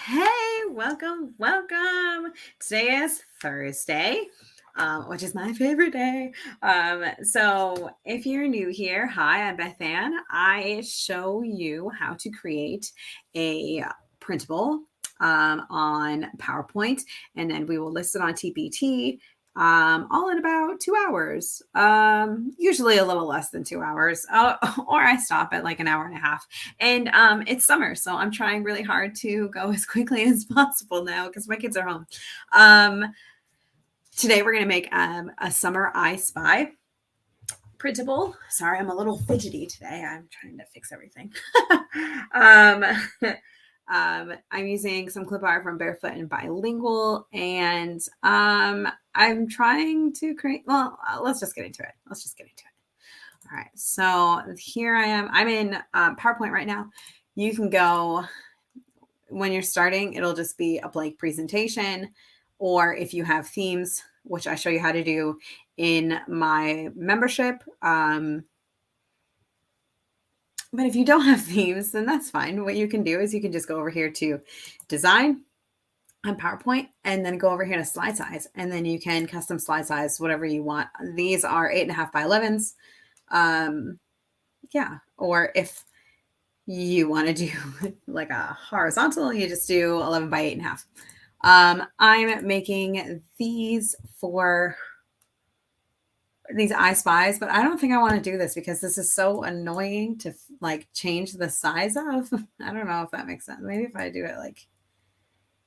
Hey, welcome. Today is Thursday, which is my favorite day. So if you're new here, hi, I'm Beth Ann. I show you how to create a printable on PowerPoint, and then we will list it on TpT all in about 2 hours, usually a little less than 2 hours, or I stop at like an hour and a half. And it's summer, so I'm trying really hard to go as quickly as possible now because my kids are home. Today we're going to make a Summer I Spy Printable. Sorry, I'm a little fidgety today. I'm trying to fix everything. um, I'm using some clip art from Barefoot and Bilingual, and I'm trying to create. Well, let's just get into it. All right, so here I am. I'm in PowerPoint right now. You can go, when you're starting, it'll just be a blank presentation, or if you have themes, which I show you how to do in my membership. But if you don't have themes, then that's fine. What you can do is you can just go over here to design on PowerPoint and then go over here to slide size, and then you can custom slide size whatever you want. These are 8.5 by 11s. Yeah, or if you want to do like a horizontal, you just do 11 by 8.5. I'm making these for these iSpys, but I don't think I want to do this because this is so annoying to like change the size of. I don't know if that makes sense. Maybe if I do it like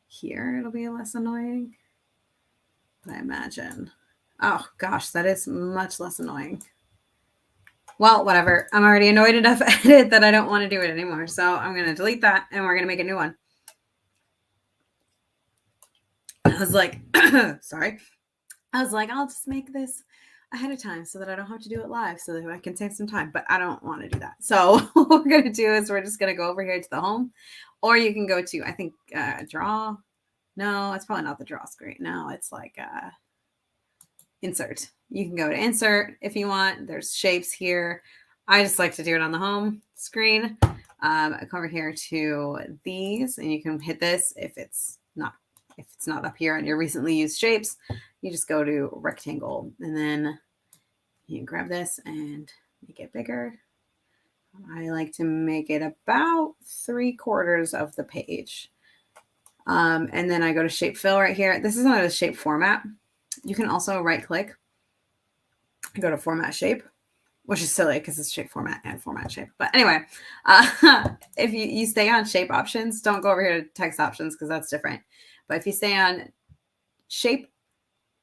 here, it'll be less annoying. But I imagine, oh gosh, that is much less annoying. Well, whatever. I'm already annoyed enough at it that I don't want to do it anymore. So I'm going to delete that and we're going to make a new one. I was like, sorry. I was like, I'll just make this ahead of time so that I don't have to do it live so that I can save some time, but I don't want to do that. So what we're going to do is we're just going to go over here to the home, or you can go to, I think, draw. No, it's probably not the draw screen. No, it's like insert. You can go to insert if you want. There's shapes here. I just like to do it on the home screen. I come over here to these, and you can hit this if it's not up here on your recently used shapes. You just go to rectangle, and then you grab this and make it bigger. I like to make it about 3/4 of the page. And then I go to shape fill right here. This is not a shape format. You can also right click, go to format shape, which is silly because it's shape format and format shape. But anyway, if you stay on shape options, don't go over here to text options because that's different. But if you stay on shape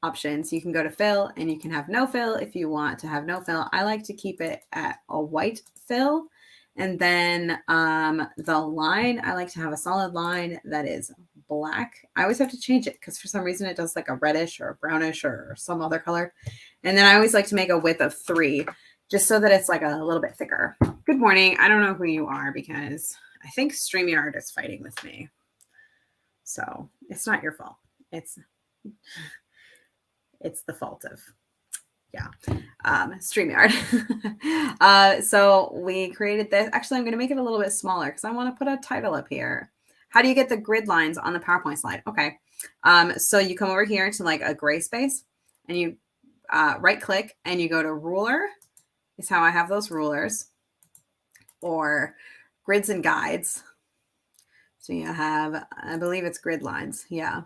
options, you can go to fill and you can have no fill if you want to have no fill. I like to keep it at a white fill. And then the line, I like to have a solid line that is black. I always have to change it because for some reason it does like a reddish or a brownish or some other color. And then I always like to make a width of 3 just so that it's like a little bit thicker. Good morning. I don't know who you are because I think StreamYard is fighting with me. So it's not your fault. It's the fault of, yeah, StreamYard. So we created this. Actually, I'm going to make it a little bit smaller because I want to put a title up here. How do you get the grid lines on the PowerPoint slide? Okay. So you come over here to like a gray space and you right click and you go to ruler. Is how I have those rulers, or grids and guides. So you have, I believe it's grid lines. Yeah.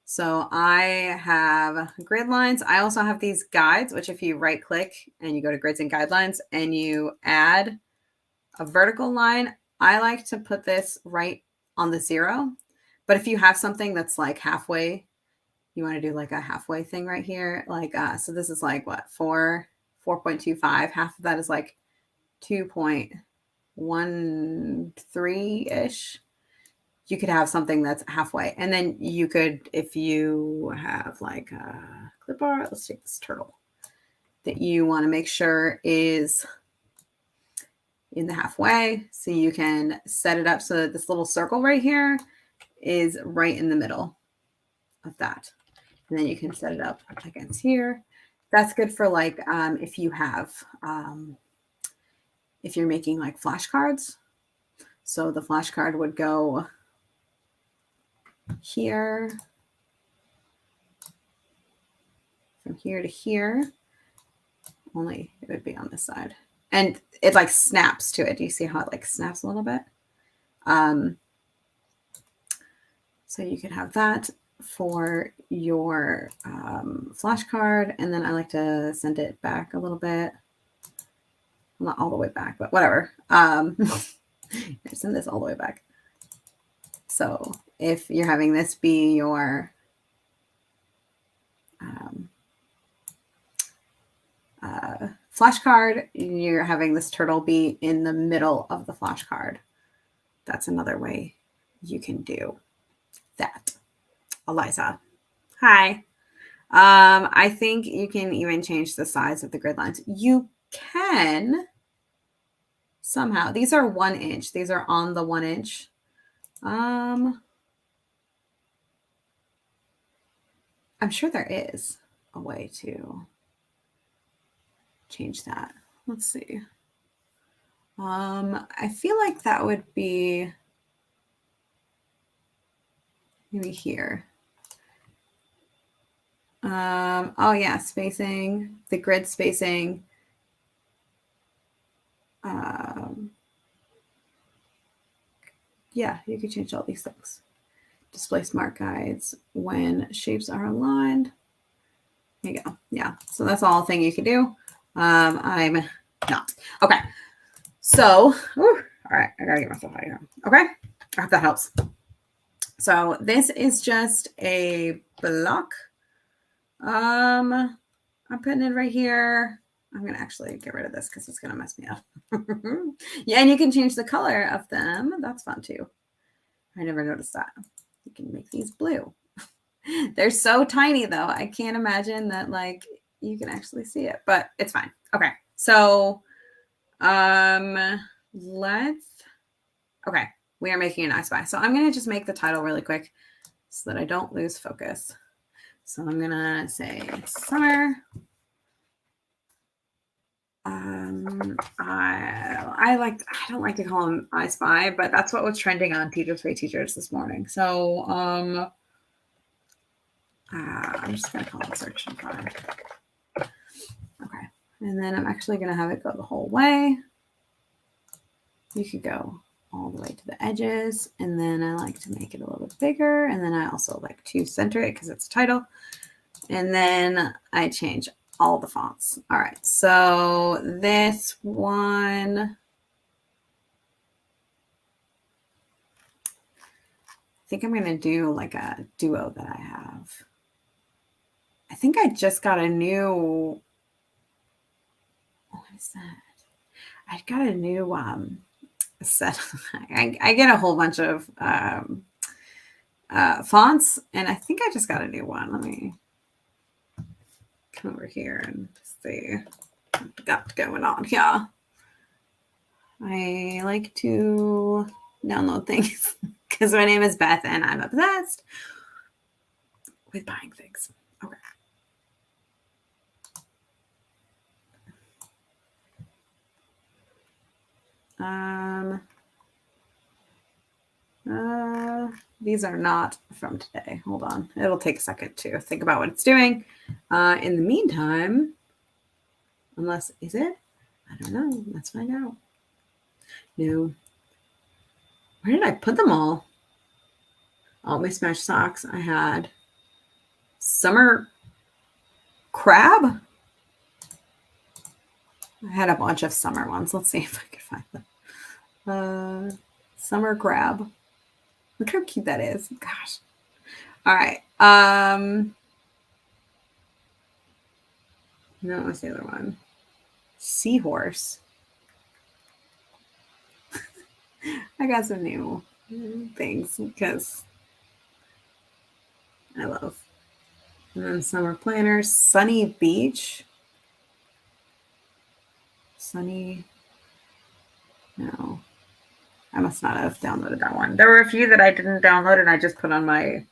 So I have grid lines. I also have these guides, which if you right click and you go to grids and guidelines and you add a vertical line, I like to put this right on the 0. But if you have something that's like halfway, you want to do like a halfway thing right here. Like, so this is like what, 4.25. Half of that is like 2.13-ish. You could have something that's halfway. And then you could, if you have like a clip art, let's take this turtle that you want to make sure is in the halfway. So you can set it up so that this little circle right here is right in the middle of that. And then you can set it up against here. That's good for like, if you have, if you're making like flashcards. So the flashcard would go here, from here to here, only it would be on this side. And it like snaps to it. Do you see how it like snaps a little bit? So you could have that for your flashcard. And then I like to send it back a little bit. Well, not all the way back, but whatever. Send this all the way back. So if you're having this be your flashcard, you're having this turtle be in the middle of the flashcard. That's another way you can do that. Eliza, hi. I think you can even change the size of the grid lines. You can somehow. These are 1 inch. These are on the 1 inch. I'm sure there is a way to change that. Let's see. I feel like that would be maybe here. Oh yeah, spacing, the grid spacing. Yeah, you could change all these things. Display smart guides when shapes are aligned. There you go. Yeah, so that's all thing you can do. I'm not. Okay, so, all right, I gotta get myself out of here. Okay, I hope that helps. So this is just a block. I'm putting it right here. I'm going to actually get rid of this because it's going to mess me up. Yeah, and you can change the color of them. That's fun too. I never noticed that. You can make these blue. They're so tiny though. I can't imagine that like you can actually see it, but it's fine. Okay. So okay. We are making an iSpy. So I'm going to just make the title really quick so that I don't lose focus. So I'm going to say Summer. I don't like to call him iSpy, but that's what was trending on Teachers Pay Teachers this morning. So I'm just gonna call it search and find. Okay, and then I'm actually gonna have it go the whole way. You could go all the way to the edges, and then I like to make it a little bit bigger, and then I also like to center it because it's a title, and then I change all the fonts. All right, so this one, I think I'm going to do like a duo that I have. I think I just got a new, what is that? I got a new set. I get a whole bunch of fonts, and I think I just got a new one. Let me come over here and see what we got going on here. I like to download things because my name is Beth and I'm obsessed with buying things. Okay. These are not from today. Hold on. It'll take a second to think about what it's doing. In the meantime, unless, is it? I don't know. Let's find out. No. Where did I put them all? All my Smash socks. I had Summer Crab. I had a bunch of summer ones. Let's see if I can find them. Summer Crab. Look how cute that is. Gosh. All right. No, what's the other one? Seahorse. I got some new things because I love. And then summer planners. Sunny Beach. Sunny. No. I must not have downloaded that one. There were a few that I didn't download and I just put on my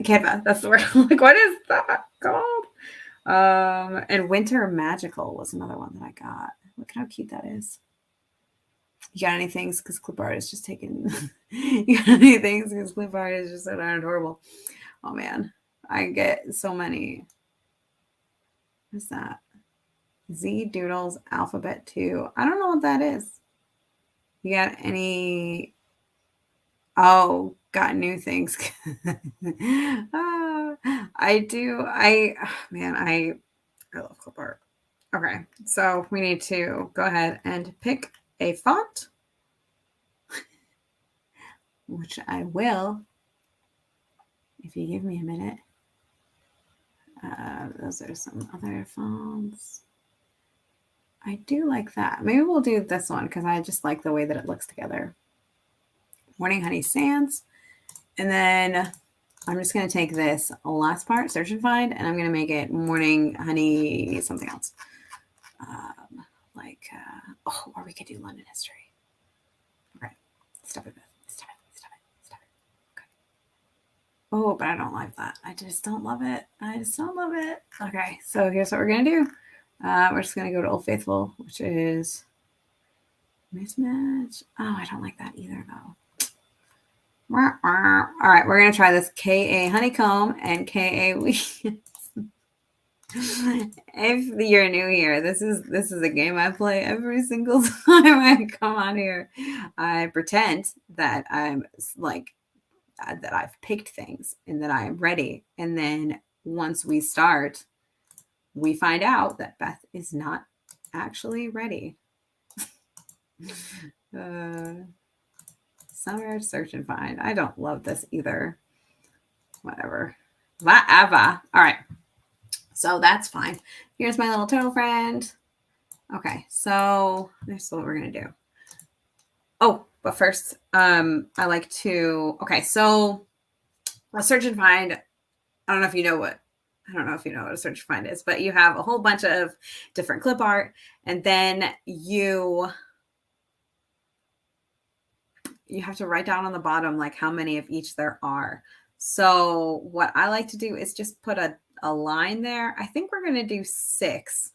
Canva. That's the word. I'm like, what is that called? And Winter Magical was another one that I got. Look how cute that is. You got any things? Because clip art is just taking. You got any things? Because clip art is just so darn adorable. Oh man, I get so many. What's that? Z Doodles Alphabet 2. I don't know what that is. You got any? Oh, got new things. I do. Man, I love clip art. Okay, so we need to go ahead and pick a font, which I will if you give me a minute. Those are some other fonts. I do like that. Maybe we'll do this one because I just like the way that it looks together. Morning Honey Sands. And then I'm just going to take this last part, search and find, and I'm going to make it Morning Honey something else. Or we could do London history. Okay. Stop it. Okay. Oh, but I don't like that. I just don't love it. Okay, so here's what we're going to do. We're just going to go to Old Faithful, which is mismatch. Oh, I don't like that either, though. All right, we're going to try this KA Honeycomb and KA Weeds. If you're new here, this is a game I play every single time I come on here. I pretend that I'm like that I've picked things and that I am ready, and then once we start, we find out that Beth is not actually ready. Summer search and find. I don't love this either. Whatever. All right. So that's fine. Here's my little turtle friend. Okay, so this is what we're gonna do. Oh, but first, I like to. Okay, so a search and find. I don't know if you know what a search and find is, but you have a whole bunch of different clip art, and then you have to write down on the bottom like how many of each there are. So what I like to do is just put a line there. I think we're going to do 6.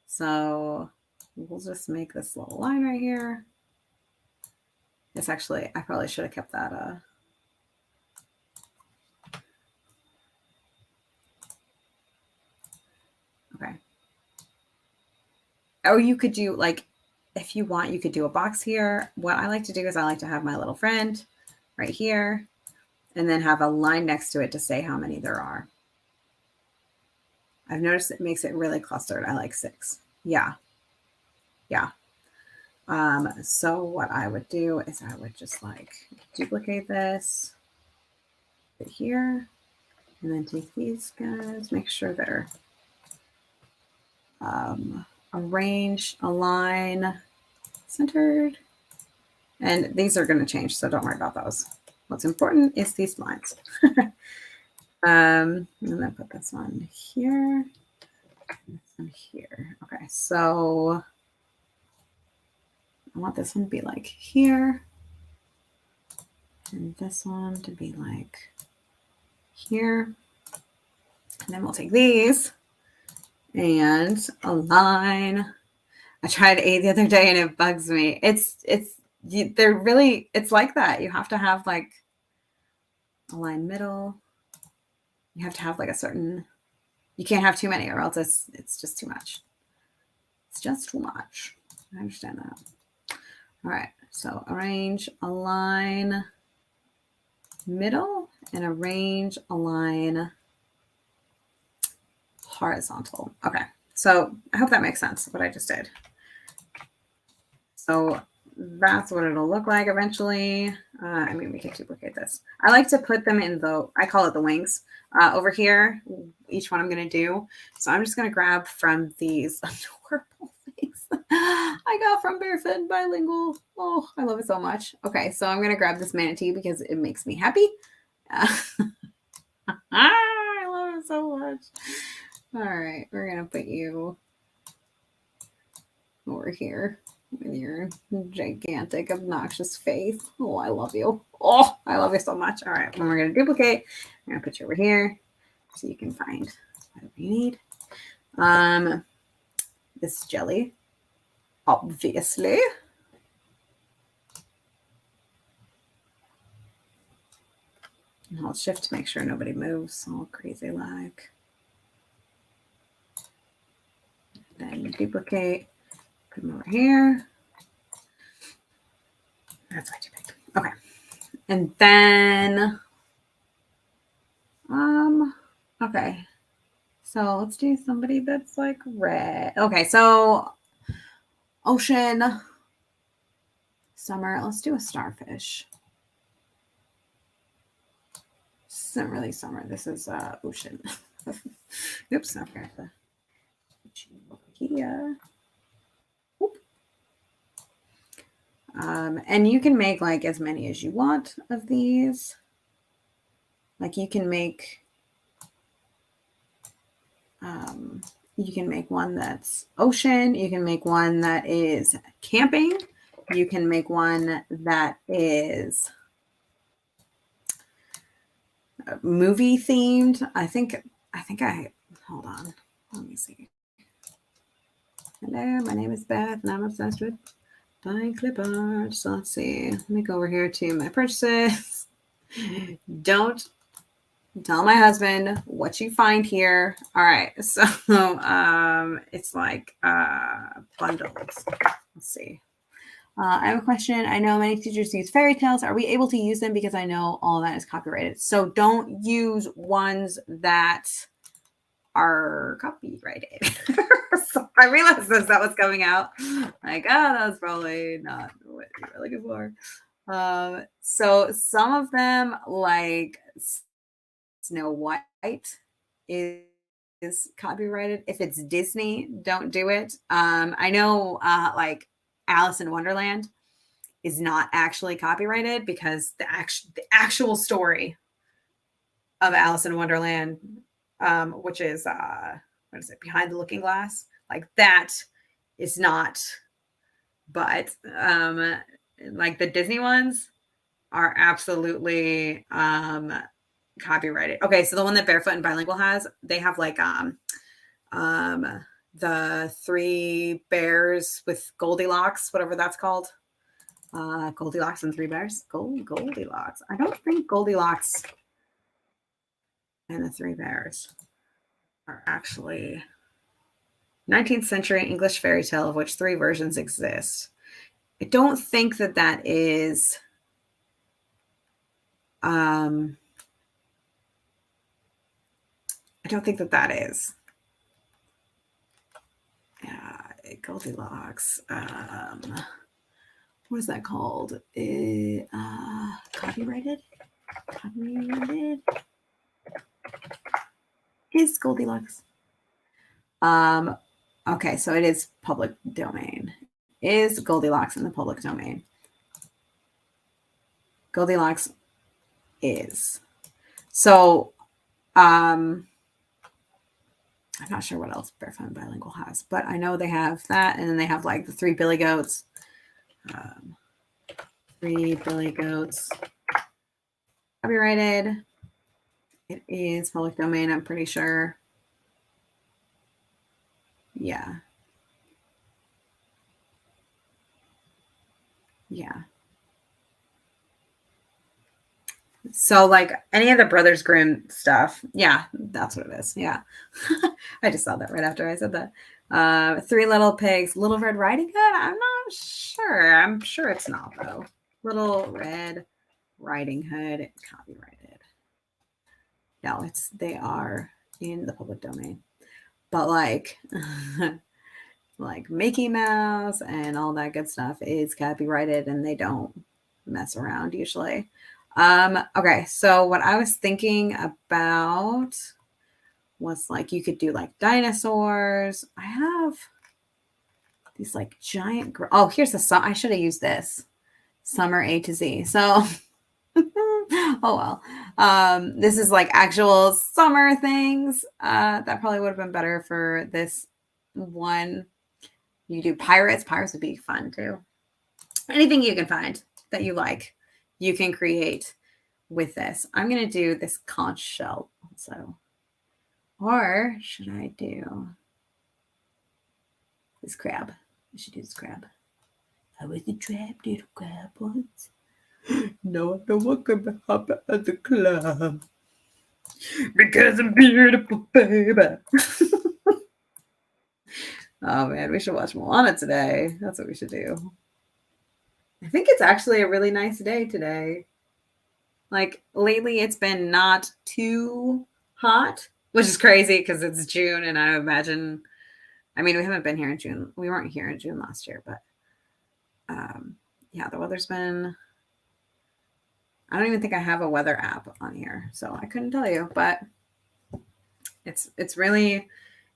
So we'll just make this little line right here. It's actually, I probably should have kept that. Okay. Or you could do like, if you want, you could do a box here. What I like to do is I like to have my little friend right here and then have a line next to it to say how many there are. I've noticed it makes it really clustered. I like 6. Yeah. So what I would do is I would just like duplicate this here and then take these guys, make sure they're arrange, align, centered. And these are going to change, so don't worry about those. What's important is these lines. And then put this one here, and this one here. Okay, so I want this one to be like here, and this one to be like here. And then we'll take these and align. I tried A the other day and it bugs me. They're really, it's like that. You have to have like align middle. You have to have like a certain, you can't have too many or else it's just too much. It's just too much. I understand that. All right, so arrange, align, middle, and arrange, align, horizontal. Okay, so I hope that makes sense what I just did. So that's what it'll look like eventually. I mean, we can duplicate this. I like to put them in I call it the wings. Over here, each one I'm going to do. So I'm just going to grab from these adorable things I got from Barefoot and Bilingual. Oh, I love it so much. Okay, so I'm going to grab this manatee because it makes me happy. I love it so much. All right, we're going to put you over here with your gigantic, obnoxious face. Oh, I love you. Oh, I love you so much. All right, then we're going to duplicate. I'm going to put you over here so you can find whatever you need. this jelly, obviously. I'll shift to make sure nobody moves all crazy like. Then duplicate, put them over here. That's way too big. Okay. And then, okay. So let's do somebody that's like red. Okay, so ocean, summer. Let's do a starfish. This isn't really summer. This is ocean. Oops, okay. Here. And you can make like as many as you want of these. Like you can make one that's ocean. You can make one that is camping. You can make one that is movie themed. I think hold on. Let me see. Hello, my name is Beth and I'm obsessed with buying clip art. So let's see. Let me go over here to my purchases. Don't tell my husband what you find here. All right. So it's like bundles. Let's see. I have a question. I know many teachers use fairy tales. Are we able to use them? Because I know all that is copyrighted. So don't use ones that are copyrighted. So I realized that was coming out. Like, oh, that was probably not what you were looking for. So some of them, like Snow White, is copyrighted. If it's Disney, don't do it. I know, like Alice in Wonderland is not actually copyrighted because the actual story of Alice in Wonderland, which is what is it, Behind the Looking Glass, like that is not. But like the Disney ones are absolutely copyrighted. Okay, so the one that Barefoot and Bilingual has, they have like the 3 bears with Goldilocks, whatever that's called. Goldilocks and 3 bears. Goldilocks. I don't think Goldilocks and the 3 bears are actually 19th century English fairy tale of which 3 versions exist. I don't think that is I don't think that is Goldilocks. What is that called? Copyrighted? Copyrighted? Is Goldilocks? Okay, so it is public domain. Is Goldilocks in the public domain? Goldilocks is. So, I'm not sure what else Barefoot and Bilingual has, but I know they have that, and then they have like the 3 billy goats. 3 billy goats. Copyrighted. It is public domain, I'm pretty sure. Yeah. Yeah. So like any of the Brothers Grimm stuff. Yeah, that's what it is. Yeah. I just saw that right after I said that. 3 Little Pigs, Little Red Riding Hood. I'm not sure. I'm sure it's not though. Little Red Riding Hood, copyrighted. No, they are in the public domain. But like like Mickey Mouse and all that good stuff is copyrighted and they don't mess around usually. Okay, so what I was thinking about was like you could do like dinosaurs. I have these like giant oh, here's the song. I should have used this. Summer A to Z. So oh well. This is like actual summer things. That probably would have been better for this one. You do pirates. Pirates would be fun too. Anything you can find that you like, you can create with this. I'm going to do this conch shell also. Or should I do this crab. I should do this crab. I was a trapped little crab once. No, I don't want to hop at the club. Because I'm beautiful, baby. Oh man, we should watch Moana today. That's what we should do. I think it's actually a really nice day today. Like lately, it's been not too hot, which is crazy because it's June, and I imagine. I mean, we haven't been here in June. We weren't here in June last year, but yeah, the weather's been. I don't even think I have a weather app on here, so I couldn't tell you. But it's really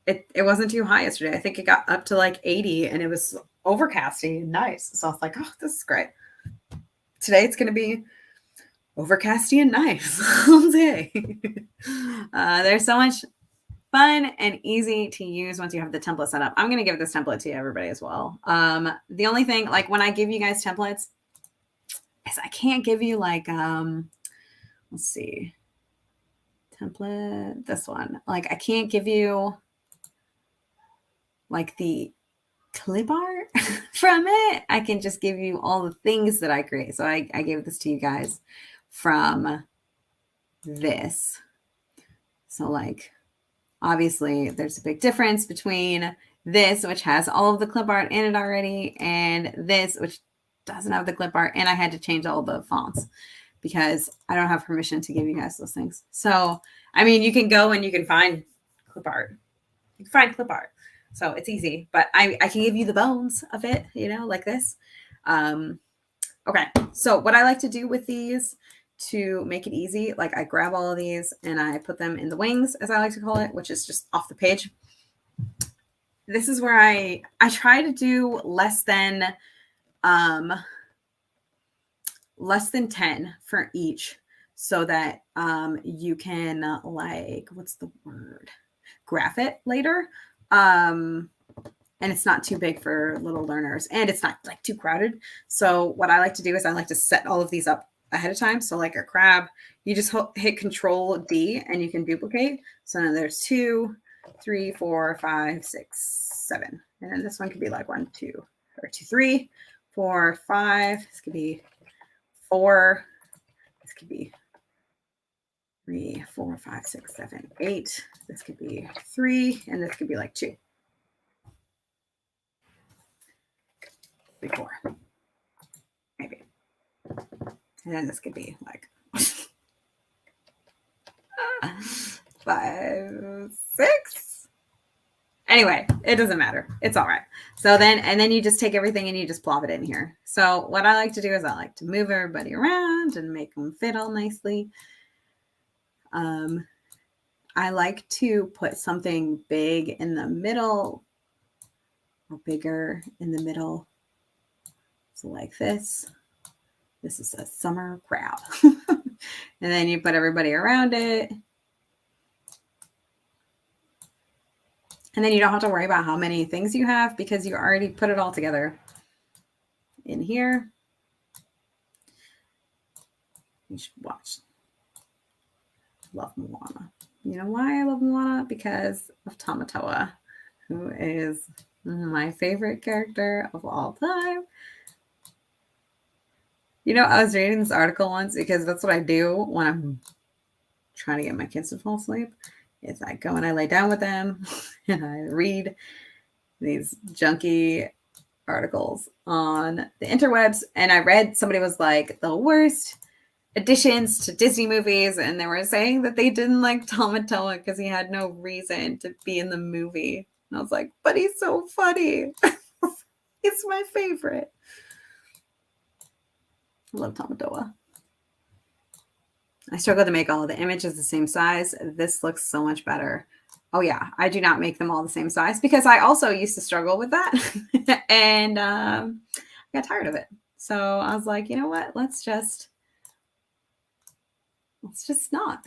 it wasn't too high yesterday. I think it got up to like 80, and it was overcasty and nice. So I was like, oh, this is great. Today it's going to be overcasty and nice all day. There's so much fun and easy to use once you have the template set up. I'm going to give this template to everybody as well. The only thing, like when I give you guys templates, is I can't give you like, let's see, template, this one. Like I can't give you like the clip art from it. I can just give you all the things that I create. So I gave this to you guys from this. So like, obviously there's a big difference between this, which has all of the clip art in it already, and this, which doesn't have the clip art. And I had to change all the fonts because I don't have permission to give you guys those things. So, I mean, you can go and you can find clip art. You can find clip art. So it's easy, but I can give you the bones of it, you know, like this. Okay, so what I like to do with these to make it easy, like I grab all of these and I put them in the wings, as I like to call it, which is just off the page. This is where I try to do less than 10 for each so that you can like, what's the word? Graph it later. And it's not too big for little learners and it's not like too crowded. So what I like to do is I like to set all of these up ahead of time. So like a crab, you just hit Control D and you can duplicate. So now there's 2, 3, 4, 5, 6, 7. And then this one could be like 1, 2, or 2, 3, 4, 5. This could be 4. This could be 3, 4, 5, 6, 7, 8. This could be 3, and this could be like 2. 3, 4. Maybe. And then this could be like 5, 6. Anyway, it doesn't matter. It's all right. So then you just take everything and you just plop it in here. So what I like to do is I like to move everybody around and make them fit all nicely. I like to put something big in the middle or bigger in the middle. So like this. This is a summer crab. And then you put everybody around it. And then you don't have to worry about how many things you have because you already put it all together in here. You should watch. Love Moana. You know why I love Moana? Because of Tamatoa, who is my favorite character of all time. You know, I was reading this article once because that's what I do when I'm trying to get my kids to fall asleep. Is I go and I lay down with them and I read these junky articles on the interwebs. And I read somebody was like the worst additions to Disney movies, and they were saying that they didn't like Tamatoa because he had no reason to be in the movie. And I was like, but he's so funny. It's my favorite. I love Tamatoa. I struggle to make all of the images the same size. This looks so much better. Oh yeah, I do not make them all the same size because I also used to struggle with that. And I got tired of it. So I was like, you know what? Let's just not.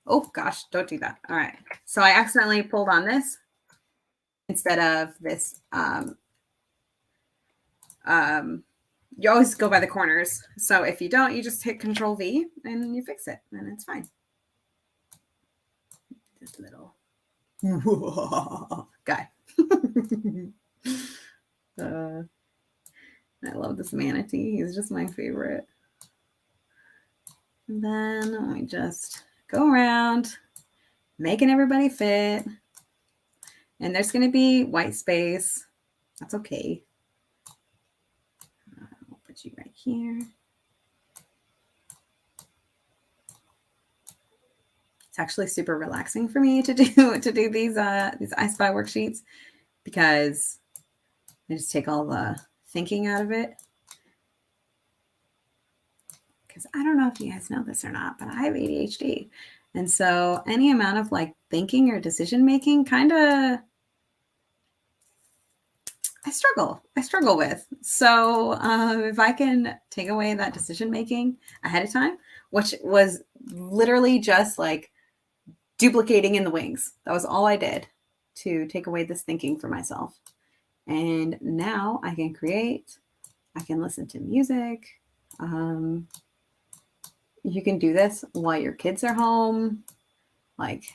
Oh gosh, don't do that. All right. So I accidentally pulled on this instead of this. You always go by the corners. So if you don't, you just hit Control V and you fix it and it's fine. This little guy. I love this manatee. He's just my favorite. And then we just go around making everybody fit. And there's going to be white space. That's okay. I'll put you right here. It's actually super relaxing for me to do these iSpy worksheets because I just take all the thinking out of it. Because I don't know if you guys know this or not, but I have ADHD. And so any amount of like thinking or decision making kind of I struggle with. So if I can take away that decision making ahead of time, which was literally just like duplicating in the wings. That was all I did to take away this thinking for myself. And now I can create, I can listen to music. You can do this while your kids are home. Like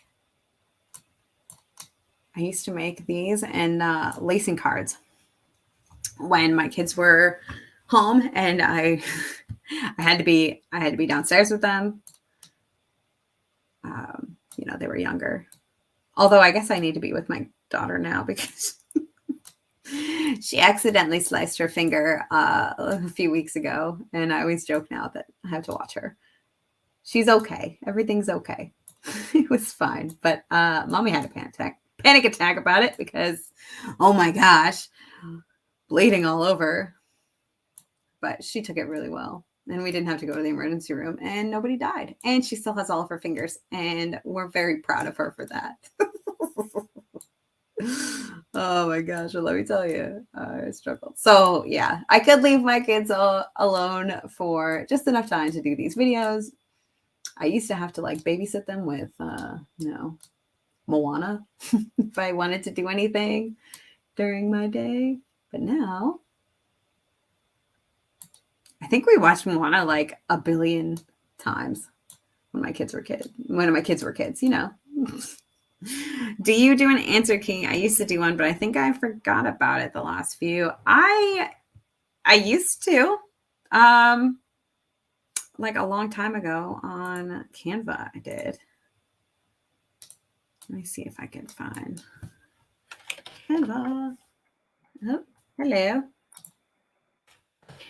I used to make these and lacing cards when my kids were home and I had to be downstairs with them. You know, they were younger. Although I guess I need to be with my daughter now because she accidentally sliced her finger a few weeks ago. And I always joke now that I have to watch her. She's okay. Everything's okay. It was fine. But mommy had a panic attack about it because, oh my gosh, bleeding all over. But she took it really well. And we didn't have to go to the emergency room and nobody died. And she still has all of her fingers. And we're very proud of her for that. Oh my gosh. Well, let me tell you, I struggled. So yeah, I could leave my kids alone for just enough time to do these videos. I used to have to like babysit them with, Moana if I wanted to do anything during my day. But now I think we watched Moana like a billion times when my kids were kids. When my kids were kids, you know. Do you do an answer key? I used to do one, but I think I forgot about it the last few. I used to. Like a long time ago on Canva, I did. Let me see if I can find Canva. Oh, hello.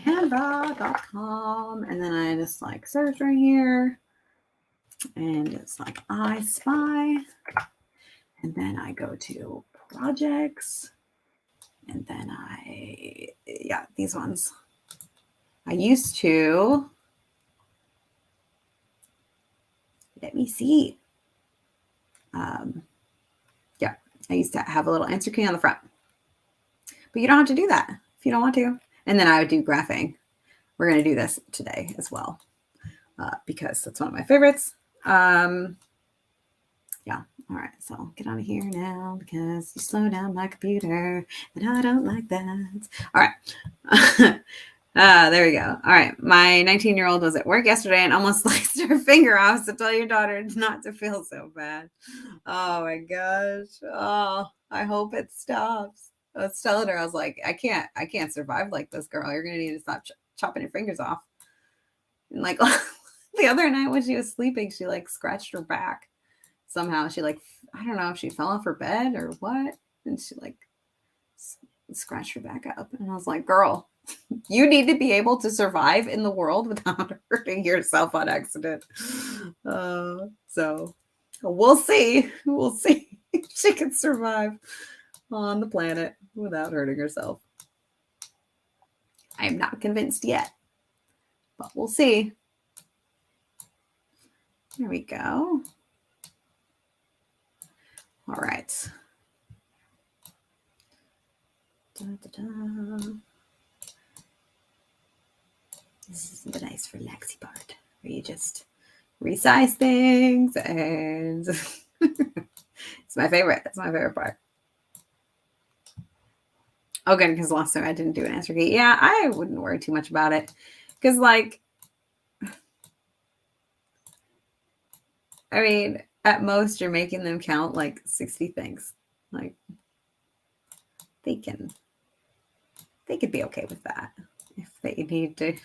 Canva.com. And then I just like search right here. And it's like iSpy. And then I go to projects. And then these ones. I used to, let me see. I used to have a little answer key on the front. But you don't have to do that if you don't want to. And then I would do graphing. We're going to do this today as well because that's one of my favorites. All right. So I'll get out of here now because you slow down my computer and I don't like that. All right. There we go. All right. My 19-year-old was at work yesterday and almost sliced her finger off. So tell your daughter not to feel so bad. Oh my gosh. Oh, I hope it stops. I was telling her, I was like, I can't survive like this, girl. You're going to need to stop chopping your fingers off. And like the other night when she was sleeping, she like scratched her back. Somehow she like, I don't know if she fell off her bed or what. And she like scratched her back up. And I was like, girl, you need to be able to survive in the world without hurting yourself on accident. So we'll see. We'll see if she can survive on the planet without hurting herself. I am not convinced yet, but we'll see. There we go. All right. This is the nice relaxy part where you just resize things and it's my favorite. That's my favorite part. Oh, good, because last time I didn't do an answer key. Yeah, I wouldn't worry too much about it. Because, like, I mean, at most, you're making them count, like, 60 things. Like, they could be okay with that if they need to.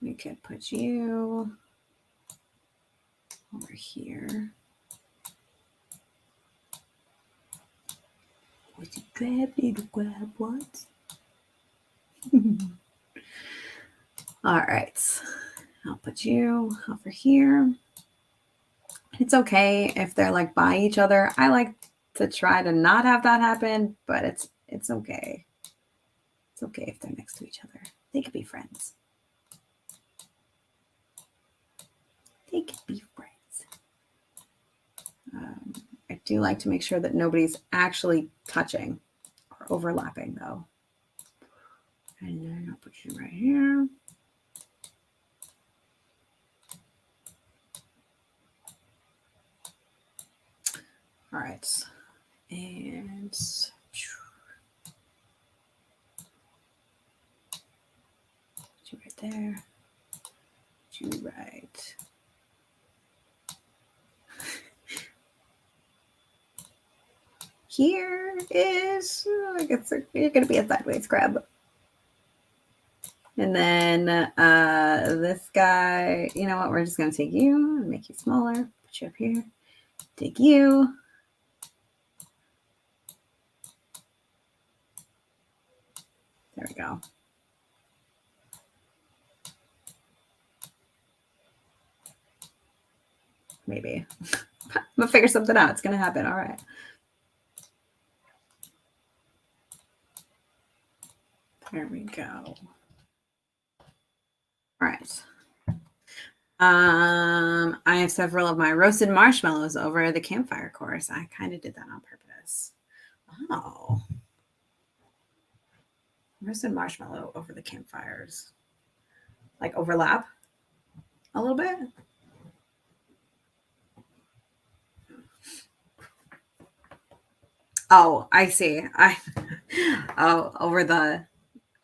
We could put you over here. Would you grab little grab what? All right. I'll put you over here. It's okay if they're like by each other. I like to try to not have that happen, but it's okay. It's okay if they're next to each other. They could be friends. They could be friends. I do like to make sure that nobody's actually touching or overlapping though. And then I'll put you right here. All right. And put you right there. Put you right. Here is, I guess you're going to be a sideways crab. And then this guy, you know what? We're just going to take you and make you smaller. Put you up here. Take you. There we go. Maybe. I'm going to figure something out. It's going to happen. All right. There we go. All right. I have several of my roasted marshmallows over the campfire course. I kind of did that on purpose. Oh. Roasted marshmallow over the campfires. Like overlap a little bit. Oh, I see. I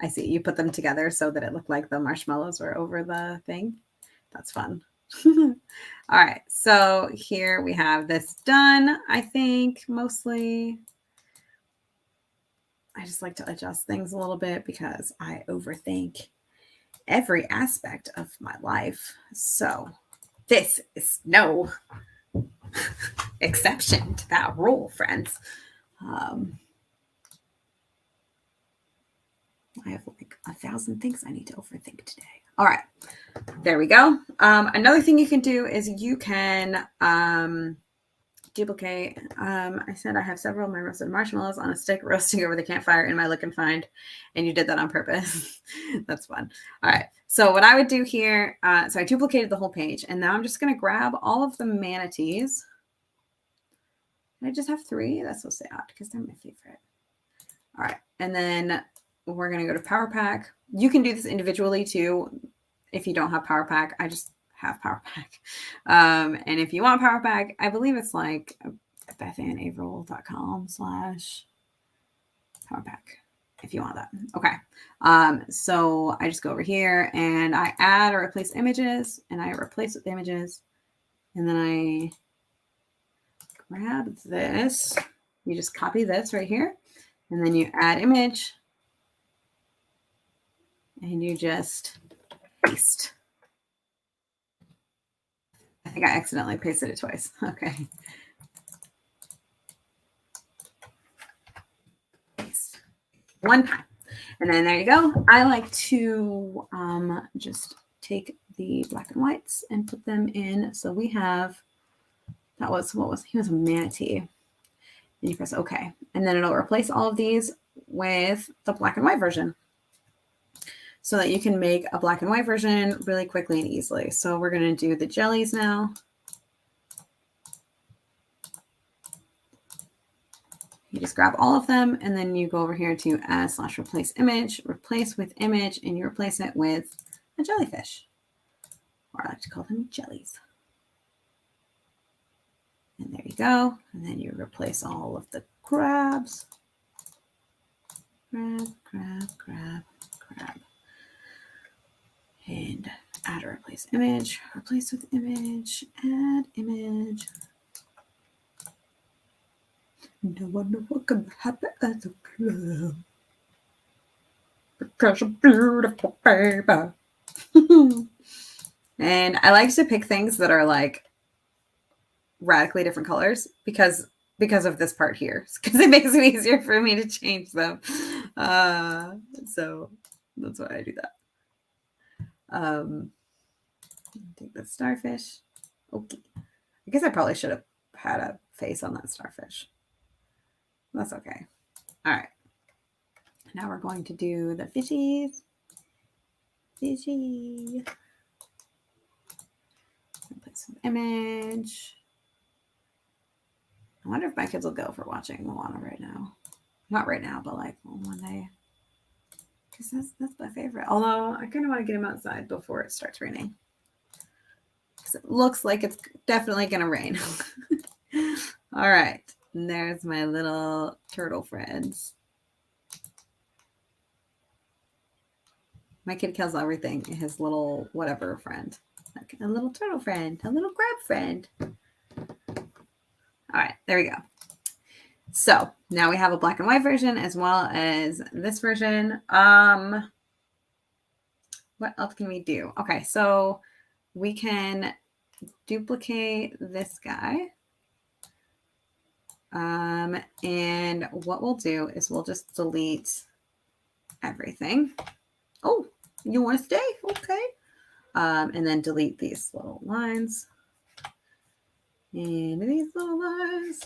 see. You put them together so that it looked like the marshmallows were over the thing. That's fun. All right. So here we have this done, I think, mostly. I just like to adjust things a little bit because I overthink every aspect of my life. So this is no exception to that rule, friends. I have like 1,000 things I need to overthink today. All right, there we go. Another thing you can do is you can duplicate. I said I have several of my roasted marshmallows on a stick roasting over the campfire in my look and find, and you did that on purpose. That's fun. All right, so what I would do here, so I duplicated the whole page, and now I'm just going to grab all of the manatees. I just have 3. That's so sad because they're my favorite. All right, and then we're going to go to Power Pack. You can do this individually too if you don't have Power Pack. I just have Power Pack. And if you want Power Pack, I believe it's like BethAnnAvril.com/Power Pack if you want that. Okay. So I just go over here and I add or replace images, and I replace with images. And then I grab this. You just copy this right here. And then you add image. And you just paste. I think I accidentally pasted it twice. Okay. Paste. One time. And then there you go. I like to just take the black and whites and put them in. So we have, he was a manatee. And you press OK. And then it'll replace all of these with the black and white version, so that you can make a black and white version really quickly and easily. So we're going to do the jellies now. You just grab all of them, and then you go over here to add/replace image, replace with image, and you replace it with a jellyfish. Or I like to call them jellies. And there you go. And then you replace all of the crabs. Crab, crab, crab, crab. And add or replace image. Replace with image. Add image. No one knows what can happen at the club. Because a beautiful baby. And I like to pick things that are like radically different colors because of this part here, because it makes it easier for me to change them. So that's why I do that. Take the starfish. Okay. I guess I probably should have had a face on that starfish. That's okay. All right. Now we're going to do the fishies. Fishy. Put some image. I wonder if my kids will go for watching Moana right now. Not right now, but like one day. Because that's my favorite. Although I kind of want to get him outside before it starts raining. Because it looks like it's definitely going to rain. All right. And there's my little turtle friends. My kid kills everything. His little whatever friend. Like a little turtle friend. A little crab friend. All right. There we go. So now we have a black and white version as well as this version. What else can we do? Okay. So we can duplicate this guy. And what we'll do is we'll just delete everything. Oh, you want to stay? Okay. And then delete these little lines. And these little lines.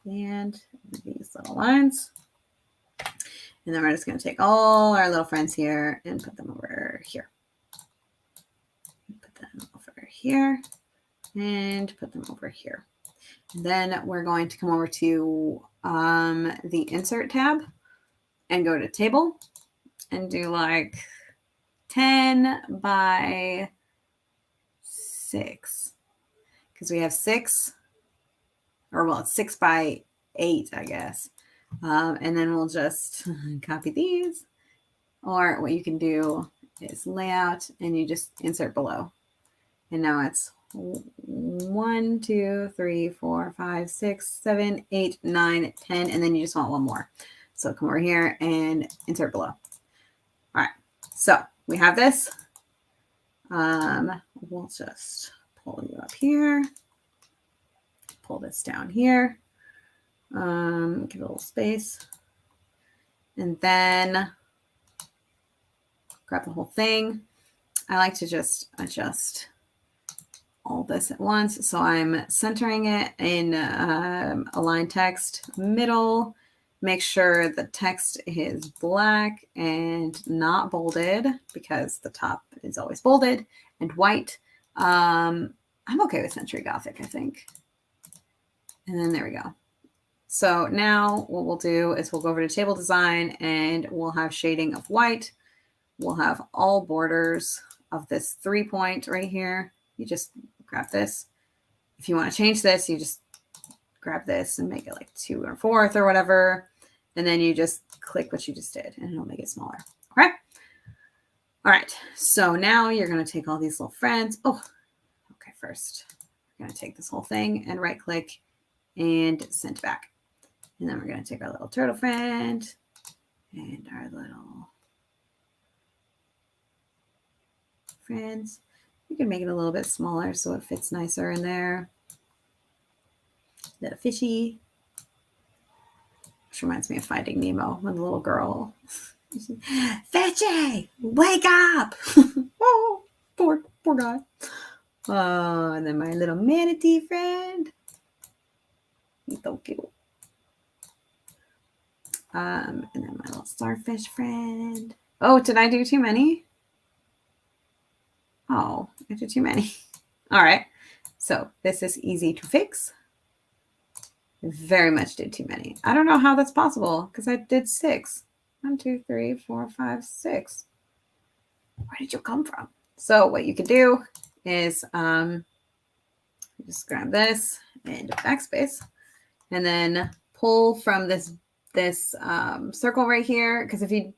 And these little lines. And then we're just going to take all our little friends here and put them over here. Put them over here. And put them over here. And then we're going to come over to the Insert tab and go to Table and do like 10 by 6. Because we have 6. Or well, it's 6 by 8, I guess. And then we'll just copy these. Or what you can do is layout and you just insert below. And now it's 1, 2, 3, 4, 5, 6, 7, 8, 9, 10. And then you just want one more. So come over here and insert below. All right. So we have this. We'll just pull you up here. Pull this down here. Give it a little space. And then grab the whole thing. I like to just adjust all this at once. So I'm centering it in align text middle. Make sure the text is black and not bolded because the top is always bolded, and white. I'm okay with Century Gothic, I think. And then there we go. So now what we'll do is we'll go over to table design and we'll have shading of white. We'll have all borders of this 3-point right here. You just grab this. If you want to change this, you just grab this and make it like 2 1/4 or whatever. And then you just click what you just did and it'll make it smaller. Okay. All right. So now you're going to take all these little friends. Oh, okay. First, we're going to take this whole thing and right click and send back. And then we're going to take our little turtle friend and our little friends. You can make it a little bit smaller so it fits nicer in there. Little fishy. Which reminds me of Finding Nemo when the little girl, Fishy, wake up! Oh, poor guy. Oh, and then my little manatee friend. He's so cute. And then my little starfish friend. Oh, did I do too many? Oh, I did too many. All right. So this is easy to fix. I very much did too many. I don't know how that's possible because I did 6. 1, 2, 3, 4, 5, 6. Where did you come from? So what you could do is just grab this and backspace, and then pull from this circle right here. Because if you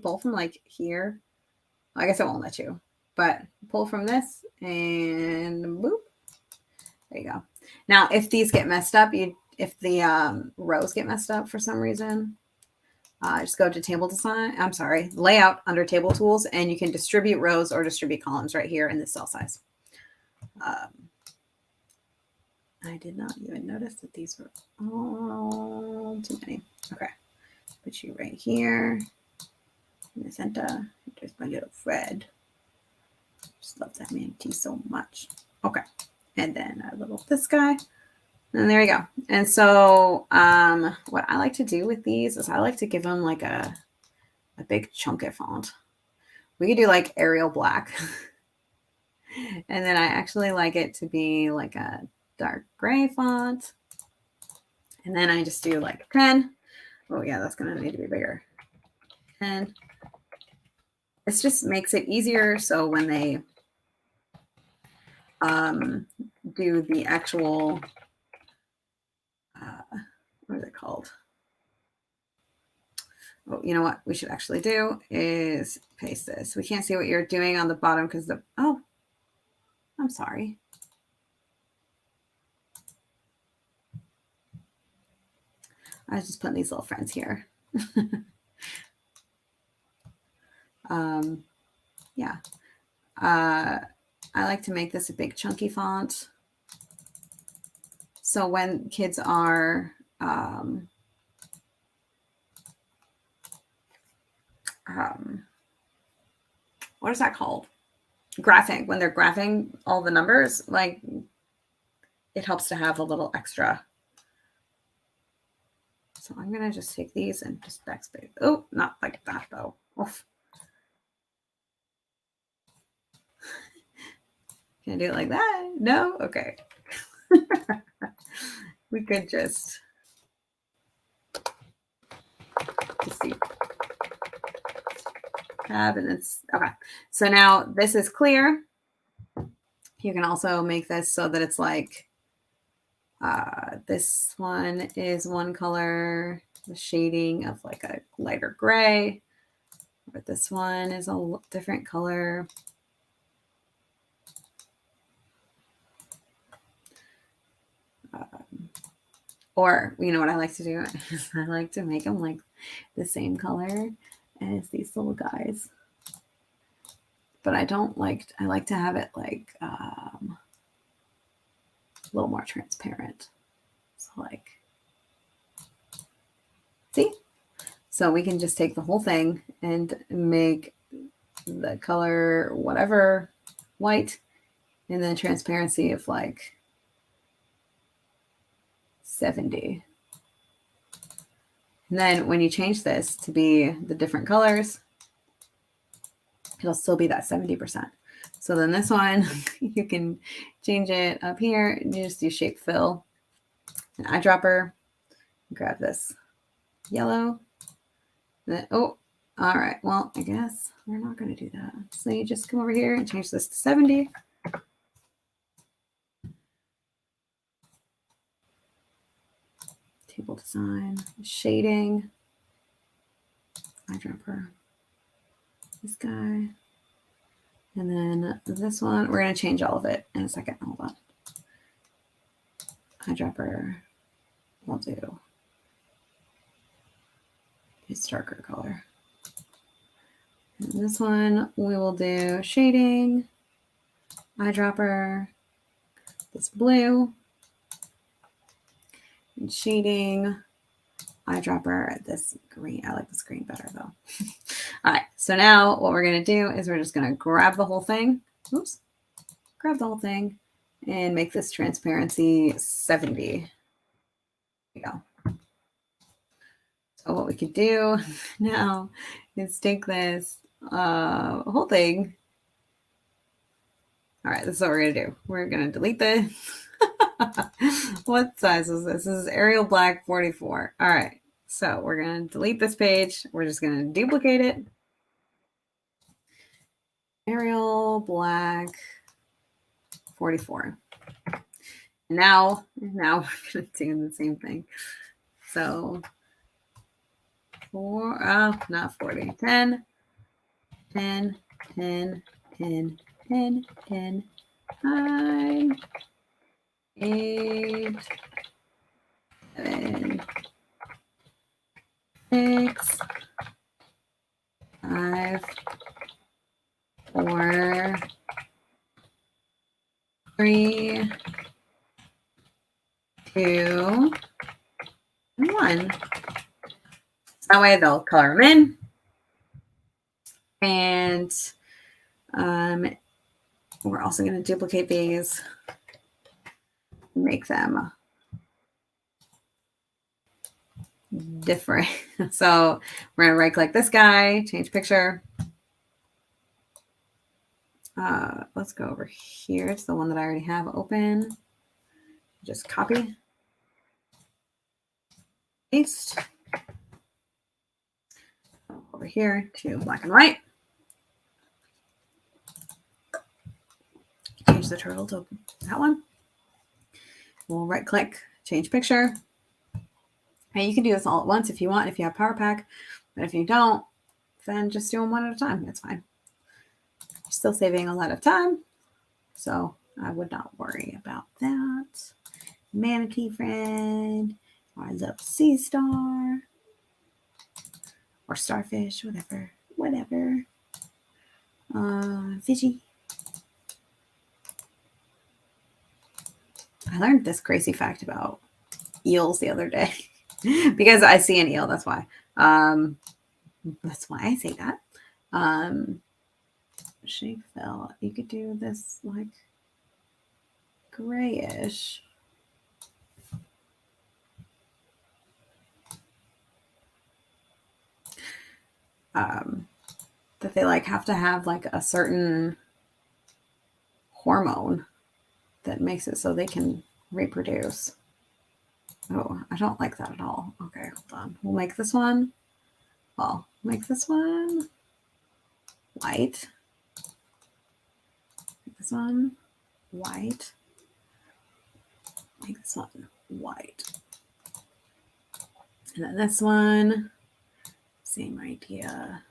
pull from like here, I guess it won't let you, but pull from this and boop. There you go. Now, if these get messed up, if the rows get messed up for some reason, just go to table design. I'm sorry, layout under table tools, and you can distribute rows or distribute columns right here in the cell size. I did not even notice that these were all too many. Okay, put you right here in the center. There's my little Fred. Just love that manatee so much. Okay, and then a little this guy. And there we go. And so what I like to do with these is I like to give them like a big chunky font. We could do like Arial black. And then I actually like it to be like a dark gray font. And then I just do like 10. Oh yeah, that's going to need to be bigger. And this just makes it easier. So when they do the actual, what is it called? Oh, you know what we should actually do is paste this. We can't see what you're doing on the bottom because oh, I'm sorry. I was just putting these little friends here. Yeah. I like to make this a big chunky font. So when kids are what is that called? Graphing. When they're graphing all the numbers, like it helps to have a little extra. So I'm going to just take these and just backspace. Oh, not like that though. Oof. Can I do it like that? No? Okay. We could just see. Tab, and it's okay. So now this is clear. You can also make this so that it's like this one is one color, the shading of like a lighter gray, but this one is a different color. Or you know what I like to do is I like to make them like the same color as these little guys. But I like to have it like a little more transparent. So like, see? So we can just take the whole thing and make the color whatever white and then transparency of like 70. And then when you change this to be the different colors, it'll still be that 70%. So then this one, you can change it up here. You just do shape fill, an eyedropper, grab this yellow. Then, oh, all right. Well, I guess we're not going to do that. So you just come over here and change this to 70. Table design, shading, eyedropper, this guy. And then this one, we're going to change all of it in a second. Hold on. Eyedropper, we'll do its darker color. And this one, we will do shading, eyedropper, this blue, and shading, eyedropper, this green. I like this green better though. All right, so now what we're going to do is we're just going to grab the whole thing. Oops. Grab the whole thing and make this transparency 70. There you go. So what we could do now is take this whole thing. All right, this is what we're going to do. We're going to delete this. What size is this? This is Arial Black 44. All right, so we're going to delete this page. We're just going to duplicate it. Arial Black 44. Now we're going to do the same thing. So not 40, 10, 10, 10, 10, 10, 10, 9, 8, 7, 6, 5, 4, 3, 2, and 1. That way they'll color them in. And we're also going to duplicate these, make them different. So we're going to right click this guy, change picture. Let's go over here. It's the one that I already have open. Just copy, paste. Over here to black and white. Change the turtle to that one. We'll right click, change picture. And you can do this all at once if you want, if you have Power Pack. But if you don't, then just do them one at a time. That's fine. You're still saving a lot of time. So I would not worry about that. Manatee friend, or I love sea star, or starfish, whatever. Fishy. I learned this crazy fact about eels the other day because I see an eel. That's why. That's why I say that. Shape fill. You could do this like grayish. That they like have to have like a certain hormone that makes it so they can reproduce. Oh, I don't like that at all. Okay, hold on. We'll make this one. Well, make this one white. Make this one white. Make this one white. And then this one, same idea.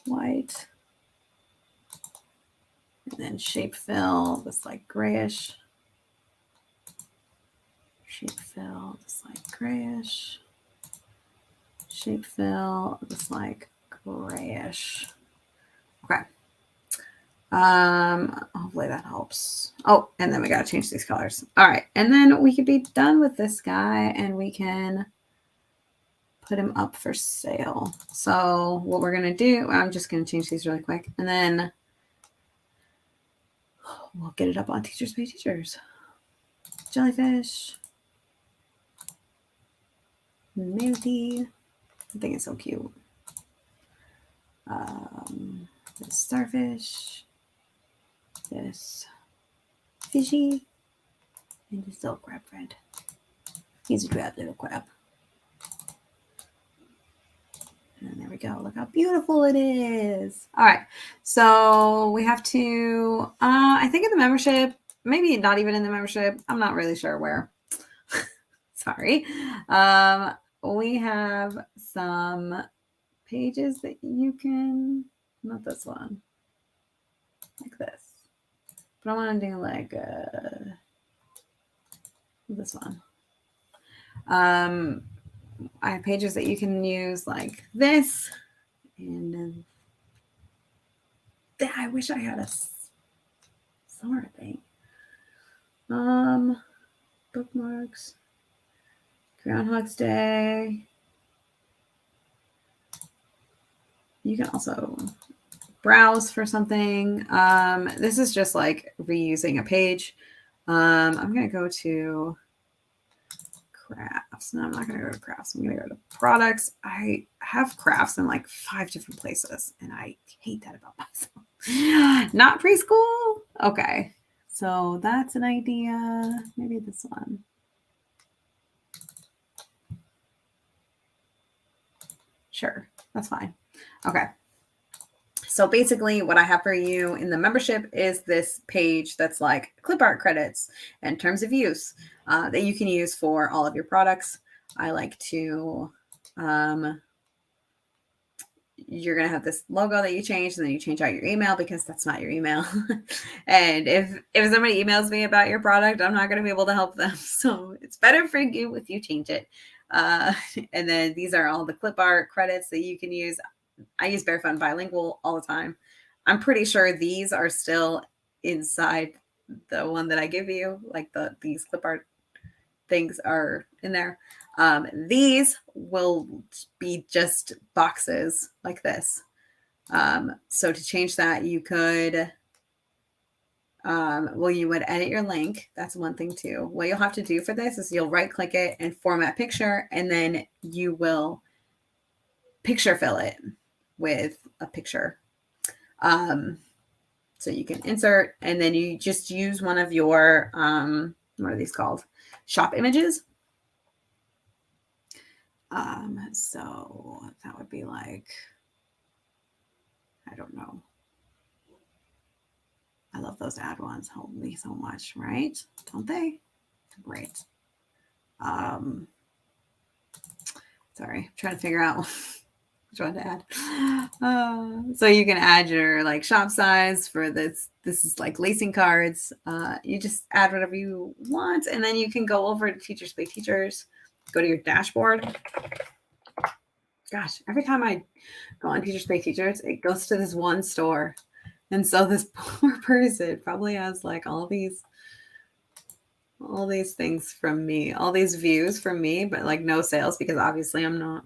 White. And then shape fill this like grayish. Shape fill this like grayish. Shape fill this like grayish. Okay. Hopefully that helps. Oh, and then we got to change these colors. All right. And then we could be done with this guy and we can put him up for sale. So what we're going to do, I'm just going to change these really quick. And then we'll get it up on Teachers Pay Teachers. Jellyfish. Manatee. I think it's so cute. This starfish. This fishy. And this little crab friend. He's a drab little crab. And there we go. Look how beautiful it is. All right. So we have to, I think in the membership, maybe not even in the membership. I'm not really sure where. Sorry. We have some pages that you can, not this one, like this. But I want to do like this one. I have pages that you can use like this. And I wish I had a summer thing. Bookmarks. Groundhog's Day. You can also browse for something. This is just like reusing a page. I'm going to go to crafts. No, I'm not going to go to crafts. I'm going to go to products. I have crafts in like 5 different places, and I hate that about myself. Not preschool? Okay. So that's an idea. Maybe this one. Sure. That's fine. Okay. So basically what I have for you in the membership is this page that's like clip art credits and terms of use that you can use for all of your products. I like to, you're going to have this logo that you change, and then you change out your email because that's not your email. And if somebody emails me about your product, I'm not going to be able to help them. So it's better for you if you change it. And then these are all the clip art credits that you can use. I use Barefoot Bilingual all the time. I'm pretty sure these are still inside the one that I give you, like these clip art things are in there. These will be just boxes like this. So to change that, you could, well, you would edit your link. That's one thing too. What you'll have to do for this is you'll right click it and format picture, and then you will picture fill it with a picture. So you can insert, and then you just use one of your, what are these called? Shop images. So that would be like, I don't know. I love those ad ones. Hold me so much, right? Don't they? Great. Sorry, I'm trying to figure out which one to add. So you can add your like shop size for this. This is like lacing cards. You just add whatever you want, and then you can go over to Teachers Pay Teachers, go to your dashboard. Gosh, every time I go on Teachers Pay Teachers, it goes to this one store. And so this poor person probably has like all these things from me, all these views from me, but like no sales because obviously I'm not.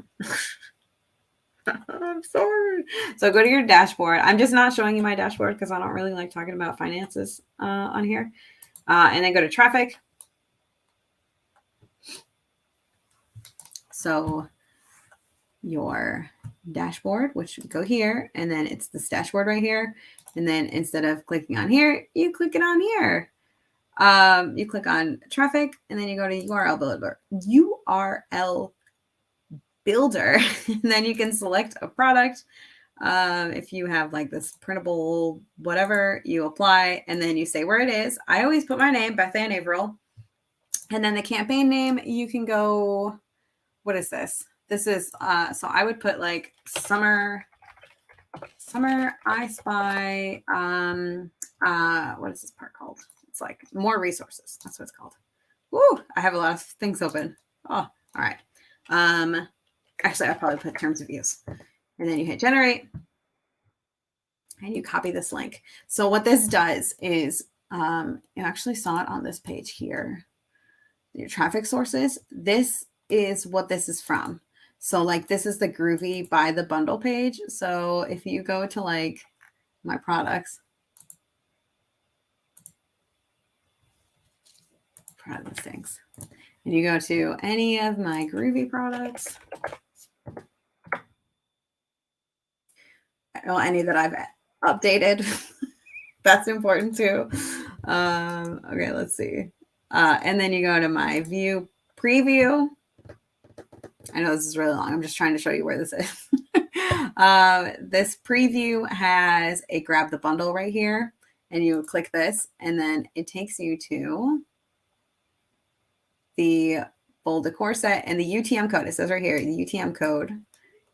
I'm sorry. So go to your dashboard. I'm just not showing you my dashboard because I don't really like talking about finances on here. And then go to traffic. So your dashboard, which would go here, and then it's this dashboard right here. And then instead of clicking on here, you click it on here. You click on traffic, and then you go to URL builder. URL builder, and then you can select a product. If you have like this printable whatever, you apply, and then you say where it is. I always put my name, Beth Ann Averill, and then the campaign name. You can go. What is this? This is so I would put like Summer I Spy. What is this part called? It's like more resources. That's what it's called. Woo! I have a lot of things open. Oh, all right. Actually, I'll probably put terms of use, and then you hit generate, and you copy this link. So what this does is, you actually saw it on this page here. Your traffic sources. This is what this is from. So like this is the Groovy by the bundle page. So if you go to like my products, product listings, and you go to any of my Groovy products, well, any that I've updated, that's important too. Okay, let's see. And then you go to my view preview. I know this is really long. I'm just trying to show you where this is. This preview has a grab the bundle right here, and you click this, and then it takes you to the full decor set and the UTM code. It says right here, the UTM code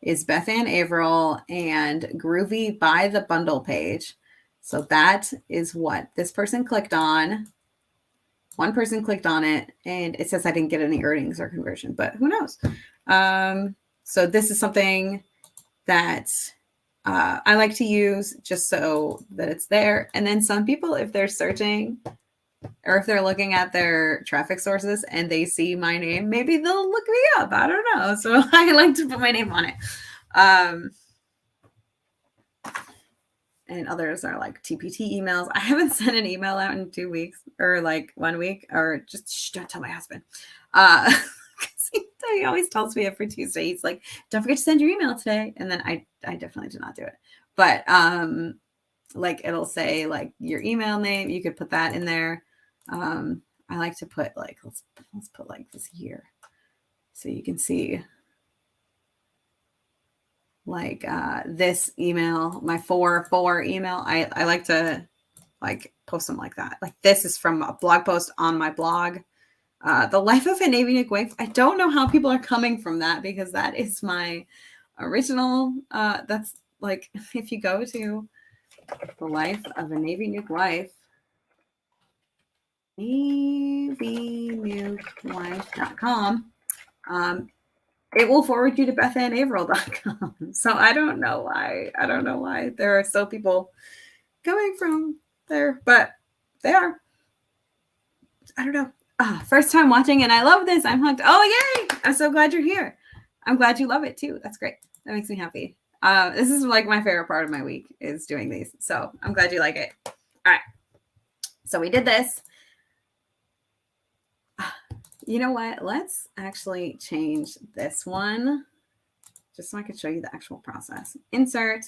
is Beth Ann Averill and Groovy by the bundle page. So that is what this person clicked on. One person clicked on it, and it says I didn't get any earnings or conversion, but who knows? So this is something that I like to use just so that it's there. And then some people, if they're searching or if they're looking at their traffic sources and they see my name, maybe they'll look me up. I don't know. So I like to put my name on it. And others are like TpT emails. I haven't sent an email out in 2 weeks or like 1 week, or just don't tell my husband. He always tells me every Tuesday, he's like, don't forget to send your email today. And then I definitely did not do it. But like it'll say like your email name. You could put that in there. I like to put like, let's put like this year so you can see. like this email, my 4 email. I like to like post them like that. Like this is from a blog post on my blog. The Life of a Navy Nuke Wife. I don't know how people are coming from that because that is my original. That's like if you go to The Life of a Navy Nuke Wife, NavyNukeWife.com, it will forward you to BethAnnAveril.com. So I don't know why. I don't know why there are still people coming from there, but they are. I don't know. First time watching, and I love this. I'm hooked. Oh, yay! I'm so glad you're here. I'm glad you love it too. That's great. That makes me happy. This is like my favorite part of my week is doing these. So I'm glad you like it. All right. So we did this. You know what? Let's actually change this one just so I could show you the actual process. Insert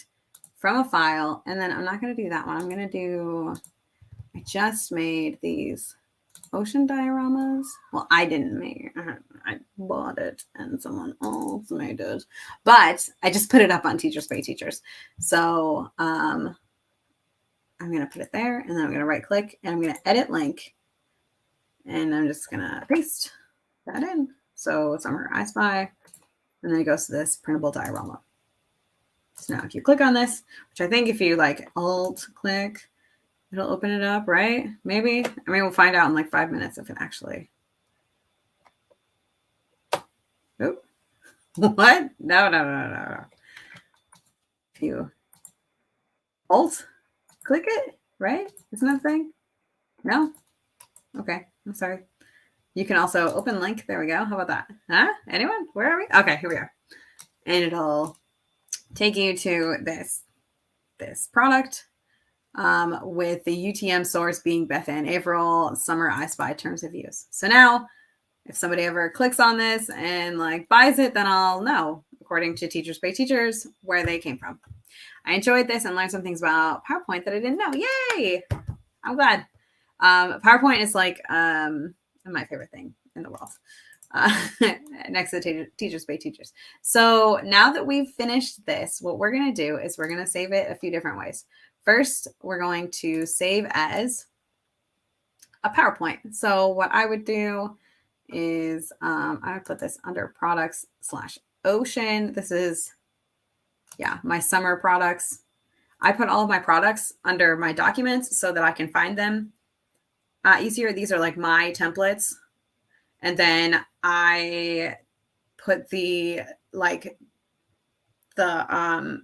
from a file, and then I'm not going to do that one. I'm going to do, I just made these ocean dioramas. Well, I didn't make it. I bought it and someone else made it. But I just put it up on Teachers Pay Teachers. So I'm going to put it there, and then I'm going to right click, and I'm going to edit link. And I'm just going to paste that in. So Summer I Spy. And then it goes to this printable diorama. So now if you click on this, which I think if you like alt click, it'll open it up, right? Maybe. I mean, we'll find out in like 5 minutes if it actually. Oop. What? No. If you alt click it, right? Isn't that a thing? No? Okay. I'm sorry. You can also open link. There we go. How about that? Huh? Anyone? Where are we? Okay, here we are. And it'll take you to this product with the UTM source being BethAnnAveril, Summer I Spy terms of use. So now if somebody ever clicks on this and like buys it, then I'll know, according to Teachers Pay Teachers, where they came from. I enjoyed this and learned some things about PowerPoint that I didn't know. Yay! I'm glad. PowerPoint is like my favorite thing in the world. Next to Teachers Pay Teachers. So now that we've finished this, what we're going to do is we're going to save it a few different ways. First, we're going to save as a PowerPoint. So what I would do is I would put this under products/ocean. This is, my summer products. I put all of my products under my documents so that I can find them easier. These are like my templates. And then I put the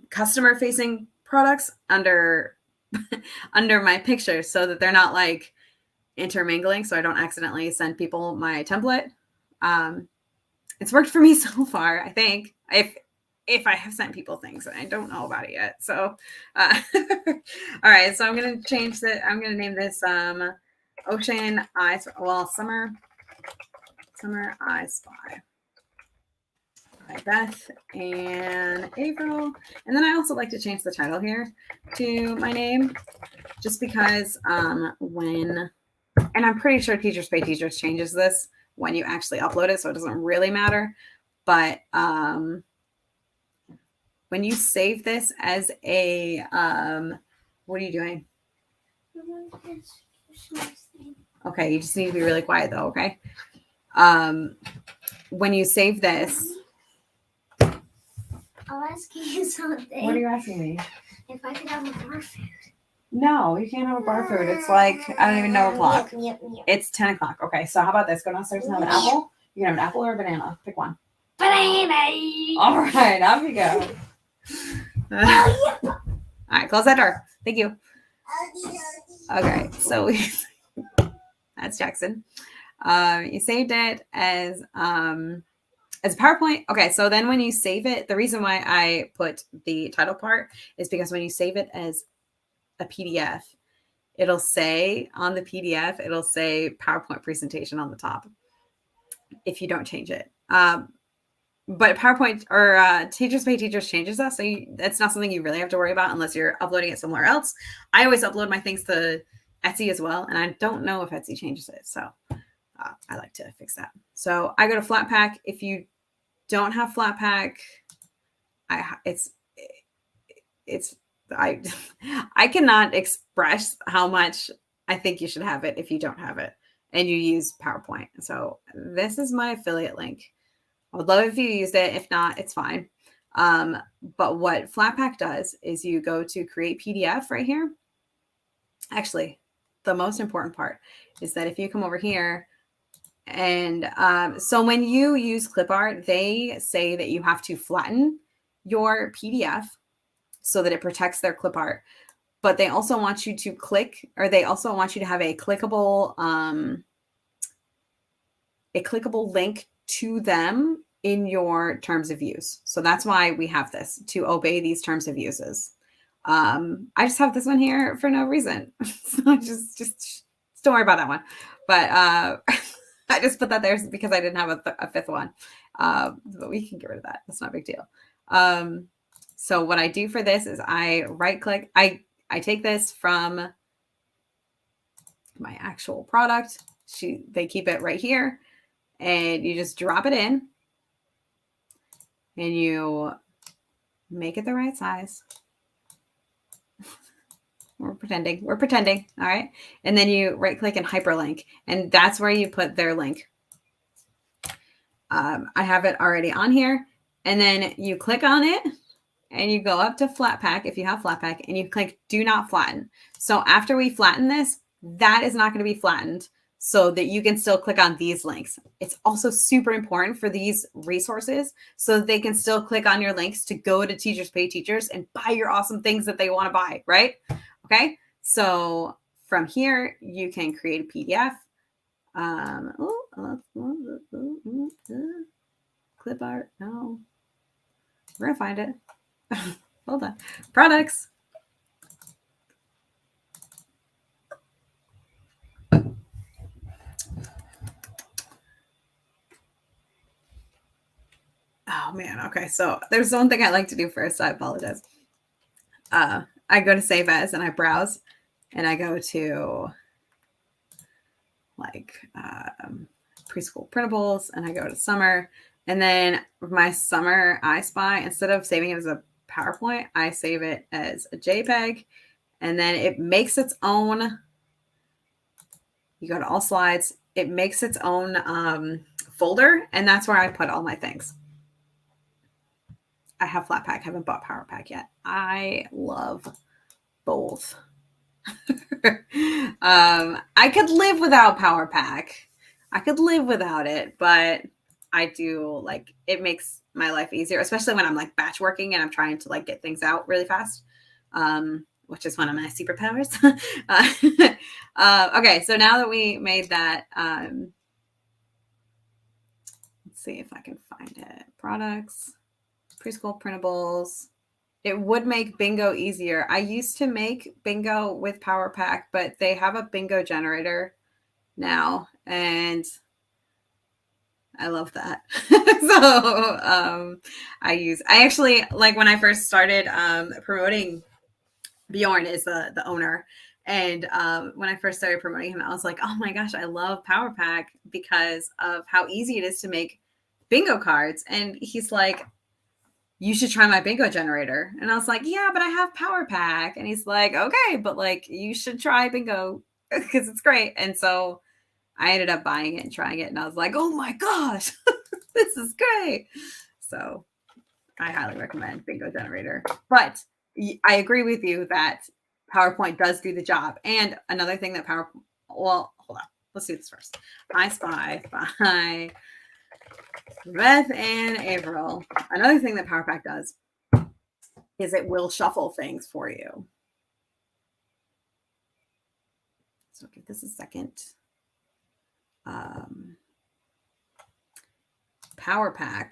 customer facing products under under my pictures so that they're not like intermingling, so I don't accidentally send people my template. It's worked for me so far, I think. If I have sent people things, and I don't know about it yet. So all right, so I'm gonna change that. I'm gonna name this Ocean Eyes, well, Summer I Spy by BethAnnAveril. And then I also like to change the title here to my name, just because and I'm pretty sure Teachers Pay Teachers changes this when you actually upload it, so it doesn't really matter. But when you save this as a, what are you doing? Okay, you just need to be really quiet though, okay? When you save this, I'll ask you something. What are you asking me? If I could have a bar food. No, you can't have a bar food. It's like, I don't even know o'clock. It's 10 o'clock. Okay, so how about this? Go downstairs and have an apple. You can have an apple or a banana. Pick one. Banana. All right, off you go. All right, close that door. Thank you. Okay, so that's Jackson. You saved it as PowerPoint. Okay, so then when you save it, the reason why I put the title part is because when you save it as a PDF, it'll say on the PDF, it'll say PowerPoint presentation on the top if you don't change it. But PowerPoint or Teachers Pay Teachers changes that, so that's not something you really have to worry about unless you're uploading it somewhere else. I always upload my things to Etsy as well, and I don't know if Etsy changes it, so I like to fix that. So I go to Flatpak. If you don't have Flatpak, it's, I, I cannot express how much I think you should have it if you don't have it and you use PowerPoint. So this is my affiliate link. I would love if you used it. If not, it's fine. But what Flatpak does is you go to create PDF right here. Actually, the most important part is that if you come over here, and so when you use clip art, they say that you have to flatten your PDF so that it protects their clip art. But they also want you to click, or they also want you to have a clickable link to them in your terms of use. So that's why we have this, to obey these terms of uses. I just have this one here for no reason. So just don't worry about that one. But I just put that there because I didn't have a fifth one. But we can get rid of that. That's not a big deal. So what I do for this is I right click. I take this from my actual product. They keep it right here. And you just drop it in. And you make it the right size. We're pretending. All right. And then you right click and hyperlink. And that's where you put their link. I have it already on here. And then you click on it and you go up to Flatpak if you have Flatpak and you click do not flatten. So after we flatten this, that is not going to be flattened so that you can still click on these links. It's also super important for these resources so that they can still click on your links to go to Teachers Pay Teachers and buy your awesome things that they want to buy, right? Okay, so from here, you can create a PDF. Clip art, no. We're gonna find it. Hold on. Products. Oh man, okay. So there's one thing I like to do first. I apologize. I go to Save As and I browse and I go to like preschool printables and I go to Summer. And then my Summer I Spy, instead of saving it as a PowerPoint, I save it as a JPEG. And then it makes its own, you go to all slides, it makes its own folder. And that's where I put all my things. I have Flatpak, haven't bought PowerPak yet. I love both. I could live without PowerPak. I could live without it, but I do like it makes my life easier, especially when I'm like batch working and I'm trying to like get things out really fast, which is one of my superpowers. Okay, so now that we made that, let's see if I can find it. Products, preschool printables. It would make bingo easier. I used to make bingo with PowerPak, but they have a bingo generator now, and I love that. So I actually, like when I first started promoting, Bjorn is the owner. And when I first started promoting him, I was like, oh my gosh, I love PowerPak because of how easy it is to make bingo cards. And he's like, you should try my bingo generator. And I was like, yeah, but I have PowerPak. And he's like, okay, but like you should try bingo because it's great. And so I ended up buying it and trying it. And I was like, oh my gosh, this is great. So I highly recommend bingo generator. But I agree with you that PowerPoint does do the job. And another thing that well, hold on. Let's do this first. iSpy by Beth and Averill. Another thing that PowerPak does is it will shuffle things for you. So give this a second. PowerPak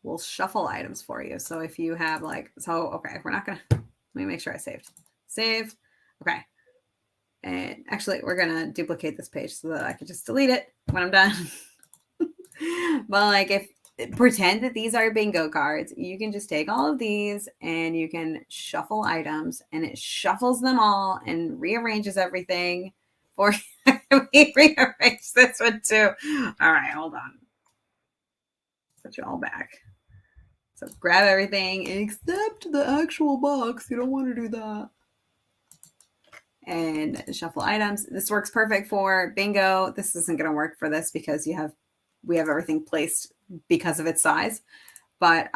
will shuffle items for you. So if you have like, so, okay, we're not going to, let me make sure I saved. Save. Okay. And actually, we're going to duplicate this page so that I can just delete it when I'm done. But like if pretend that these are bingo cards, you can just take all of these and you can shuffle items and it shuffles them all and rearranges everything for we rearrange this one too. All right, hold on. Put you all back. So grab everything except the actual box. You don't want to do that. And shuffle items. This works perfect for bingo. This isn't going to work for this because we have everything placed because of its size. But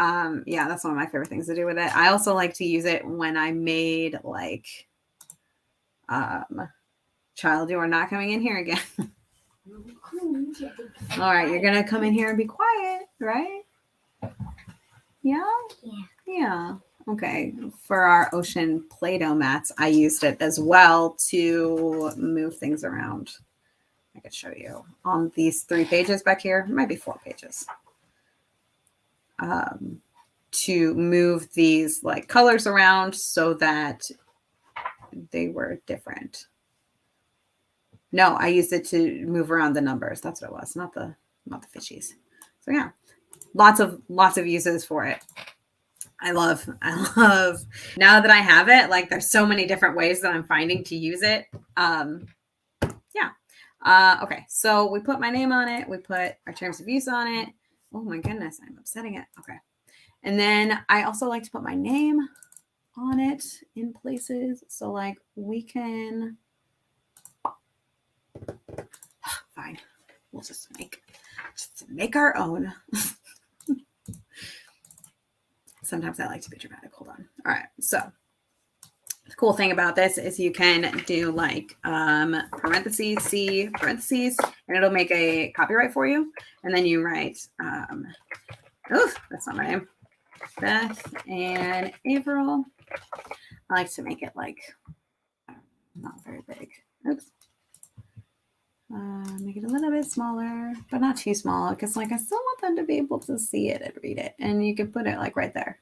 yeah, that's one of my favorite things to do with it. I also like to use it when I made like child, you are not coming in here again. All right, you're gonna come in here and be quiet, right? Yeah? Yeah. Yeah. Okay. For our ocean Play-Doh mats, I used it as well to move things around. I could show you on these 3 pages back here. It might be 4 pages. To move these like colors around so that they were different. No, I used it to move around the numbers. That's what it was, not the fishies. So yeah, lots of uses for it. I love now that I have it, like there's so many different ways that I'm finding to use it. Yeah. Okay, so we put my name on it. We put our terms of use on it. Oh my goodness, I'm upsetting it. Okay. And then I also like to put my name on it in places. So like we can, fine, we'll just make our own. Sometimes I like to be dramatic. Hold on. All right. So the cool thing about this is you can do like parentheses, C parentheses, and it'll make a copyright for you. And then you write, oh, that's not my name. Beth and April. I like to make it like not very big. Oops. Make it a little bit smaller, but not too small because like I still want them to be able to see it and read it. And you can put it like right there.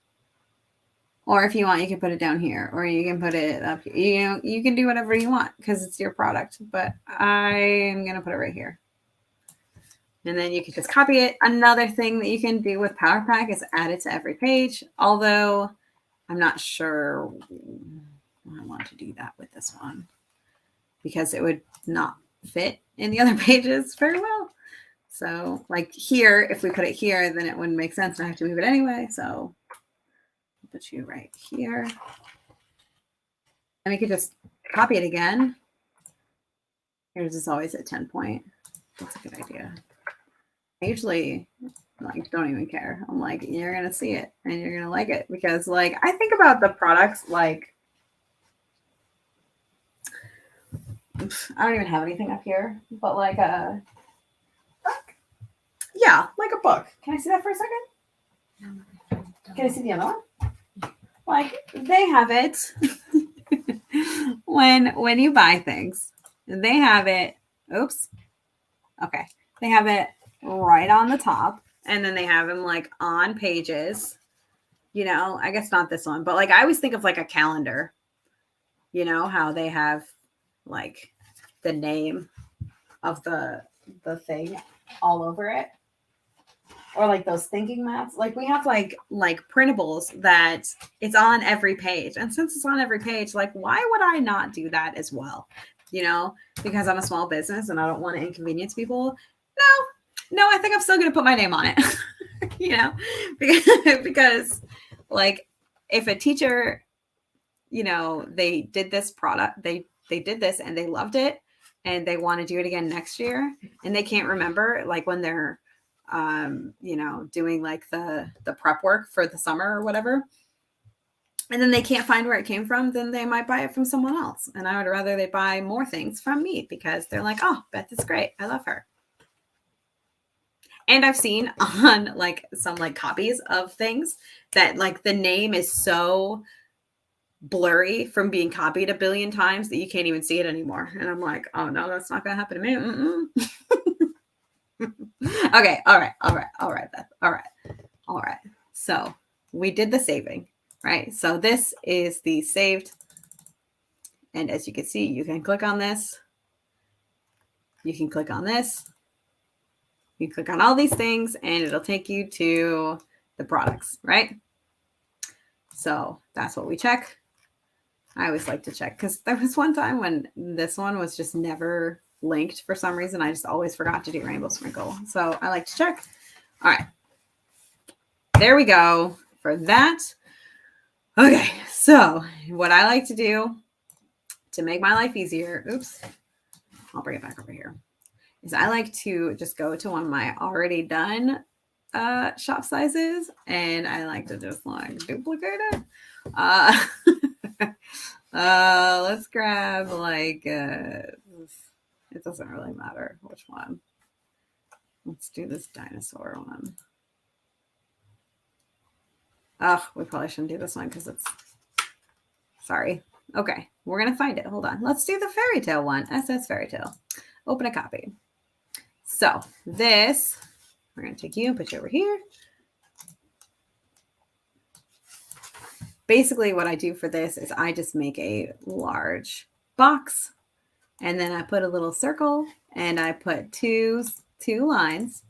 Or if you want, you can put it down here, or you can put it up here. You know, you can do whatever you want because it's your product, but I am going to put it right here. And then you can just copy it. Another thing that you can do with PowerPack is add it to every page, although I'm not sure I want to do that with this one because it would not fit in the other pages very well. So like here, if we put it here, then it wouldn't make sense. I have to move it anyway. So I'll put you right here. And we could just copy it again. Here's is always at 10 point. That's a good idea. I usually like don't even care. I'm like, you're gonna see it and you're gonna like it because like I think about the products like I don't even have anything up here, but like a book. Yeah, like a book. Can I see that for a second? Can I see the other one? Like they have it when you buy things. They have it. Oops. Okay. They have it right on the top, and then they have them like on pages. You know, I guess not this one, but like I always think of like a calendar. You know how they have like the name of the thing all over it, or like those thinking maps. Like we have like printables that it's on every page, and since it's on every page, like why would I not do that as well? You know, because I'm a small business and I don't want to inconvenience people. No, I think I'm still going to put my name on it, you know, because like if a teacher, you know, they did this product, they did this and they loved it and they want to do it again next year and they can't remember like when they're, you know, doing like the prep work for the summer or whatever. And then they can't find where it came from, then they might buy it from someone else. And I would rather they buy more things from me because they're like, oh, Beth is great. I love her. And I've seen on like some like copies of things that like the name is so blurry from being copied a billion times that you can't even see it anymore. And I'm like, oh no, that's not gonna happen to me. Okay, all right, Beth. All right. So we did the saving, right? So this is the saved. And as you can see, you can click on this. You can click on this. You click on all these things and it'll take you to the products, right? So that's what we check. I always like to check because there was one time when this one was just never linked for some reason. I just always forgot to do rainbow sprinkle. So I like to check. All right. There we go. for that. Okay, so what I like to do to make my life easier, oops, I'll bring it back over here, is I like to just go to one of my already done shop sizes, and I like to just like duplicate it. Let's grab like it doesn't really matter which one. Let's do this dinosaur one. Oh, we probably shouldn't do this one because it's, sorry. Okay, we're gonna find it. Hold on. Let's do the fairy tale one. SS fairy tale. Open a copy. So this, we're gonna take you and put you over here. Basically what I do for this is I just make a large box, and then I put a little circle, and I put two lines,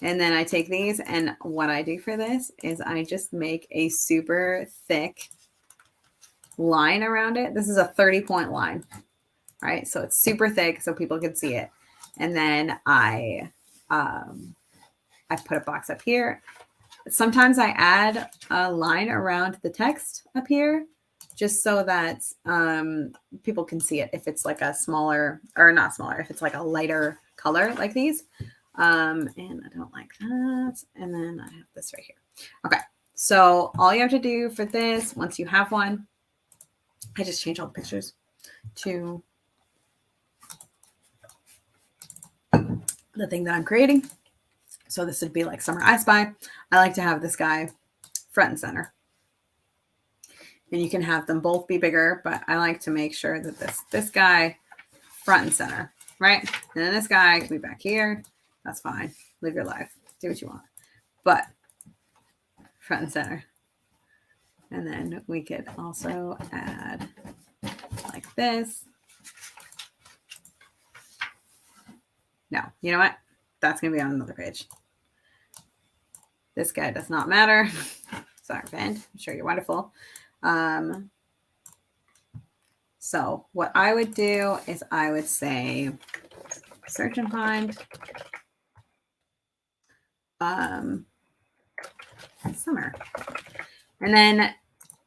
and then I take these, and what I do for this is I just make a super thick line around it. This is a 30-point line, right? So it's super thick so people can see it. And then I put a box up here. Sometimes I add a line around the text up here just so that people can see it if it's like a smaller, or not smaller, if it's like a lighter color like these. And I don't like that. And then I have this right here. Okay, so all you have to do for this, once you have one, I just change all the pictures to the thing that I'm creating. So this would be like Summer I Spy. I like to have this guy front and center. And you can have them both be bigger, but I like to make sure that this guy front and center, right? And then this guy can be back here. That's fine. Live your life. Do what you want. But front and center. And then we could also add like this. No, you know what? That's going to be on another page. This guy does not matter. Sorry, friend. I'm sure you're wonderful. So what I would do is I would say search and find summer. And then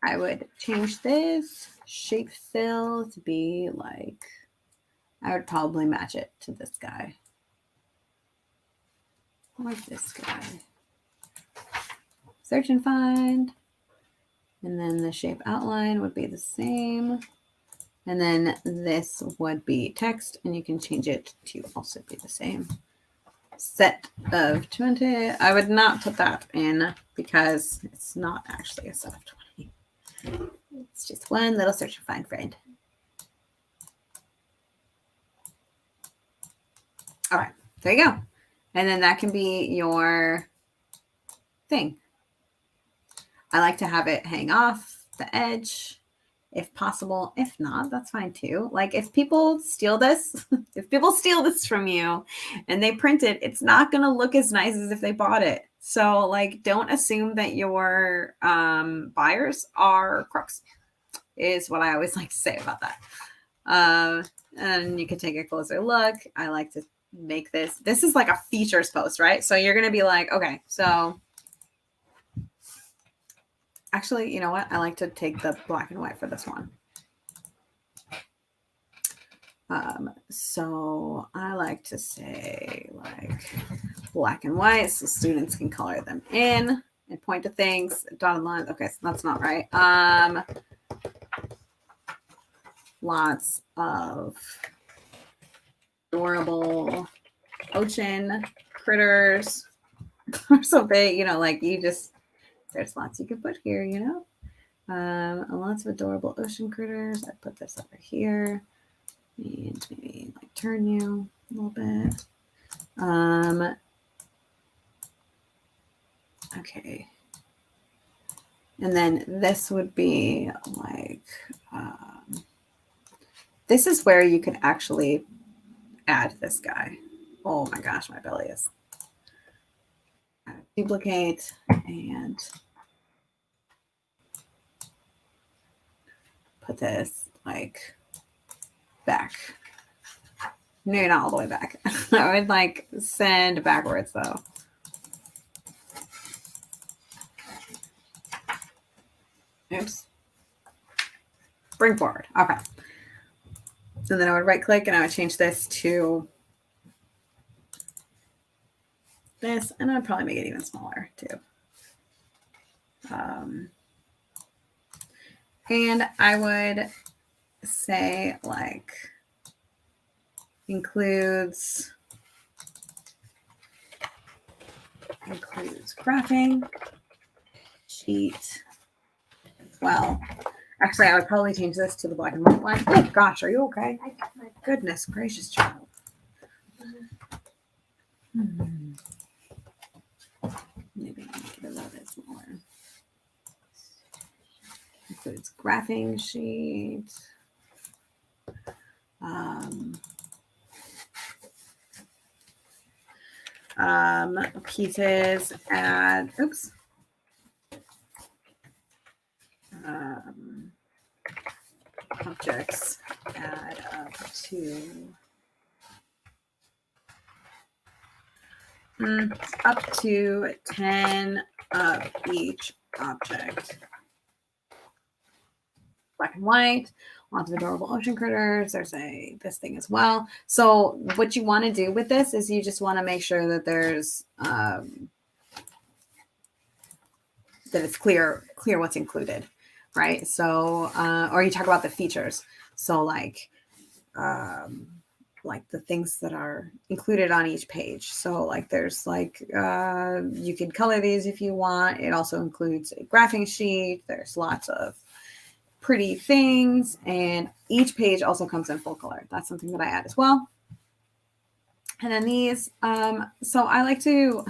I would change this shape fill to be like, I would probably match it to this guy. Or this guy. Search and find. And then the shape outline would be the same. And then this would be text, and you can change it to also be the same. Set of 20. I would not put that in because it's not actually a set of 20. It's just one little search and find friend. All right, there you go. And then that can be your thing. I like to have it hang off the edge if possible. If not, that's fine too. Like if people steal this, if people steal this from you and they print it, it's not going to look as nice as if they bought it. So like, don't assume that your buyers are crooks is what I always like to say about that. And you can take a closer look. I like to make this. This is like a features post, right? So you're going to be like, okay, so actually, you know what? I like to take the black and white for this one. So I like to say like black and white so students can color them in and point to things. Dotted lines. Okay, so that's not right. Lots of adorable ocean critters or something, you know, like you just, there's lots you can put here, you know. Lots of adorable ocean critters. I put this over here. And maybe like turn you a little bit. Okay. And then this would be like, this is where you could actually add this guy. Oh my gosh, my belly is. Duplicate and put this like back. No, not all the way back. I would like send backwards though. Oops. Bring forward. Okay. And then I would right click and I would change this to this, and I'd probably make it even smaller too. And I would say like includes graphing sheet as well. Actually, I would probably change this to the black and white one. Oh gosh, are you okay? Goodness gracious, child. Maybe I'll make it a little bit smaller. Includes graphing sheet. Pieces add, oops. Objects add up to 10 of each object. Black and white. Lots of adorable ocean critters. There's this thing as well. So what you want to do with this is you just want to make sure that there's that it's clear what's included, right? So or you talk about the features. So like the things that are included on each page. So like there's like you can color these if you want. It also includes a graphing sheet. There's lots of pretty things, and each page also comes in full color. That's something that I add as well. And then these, so I like to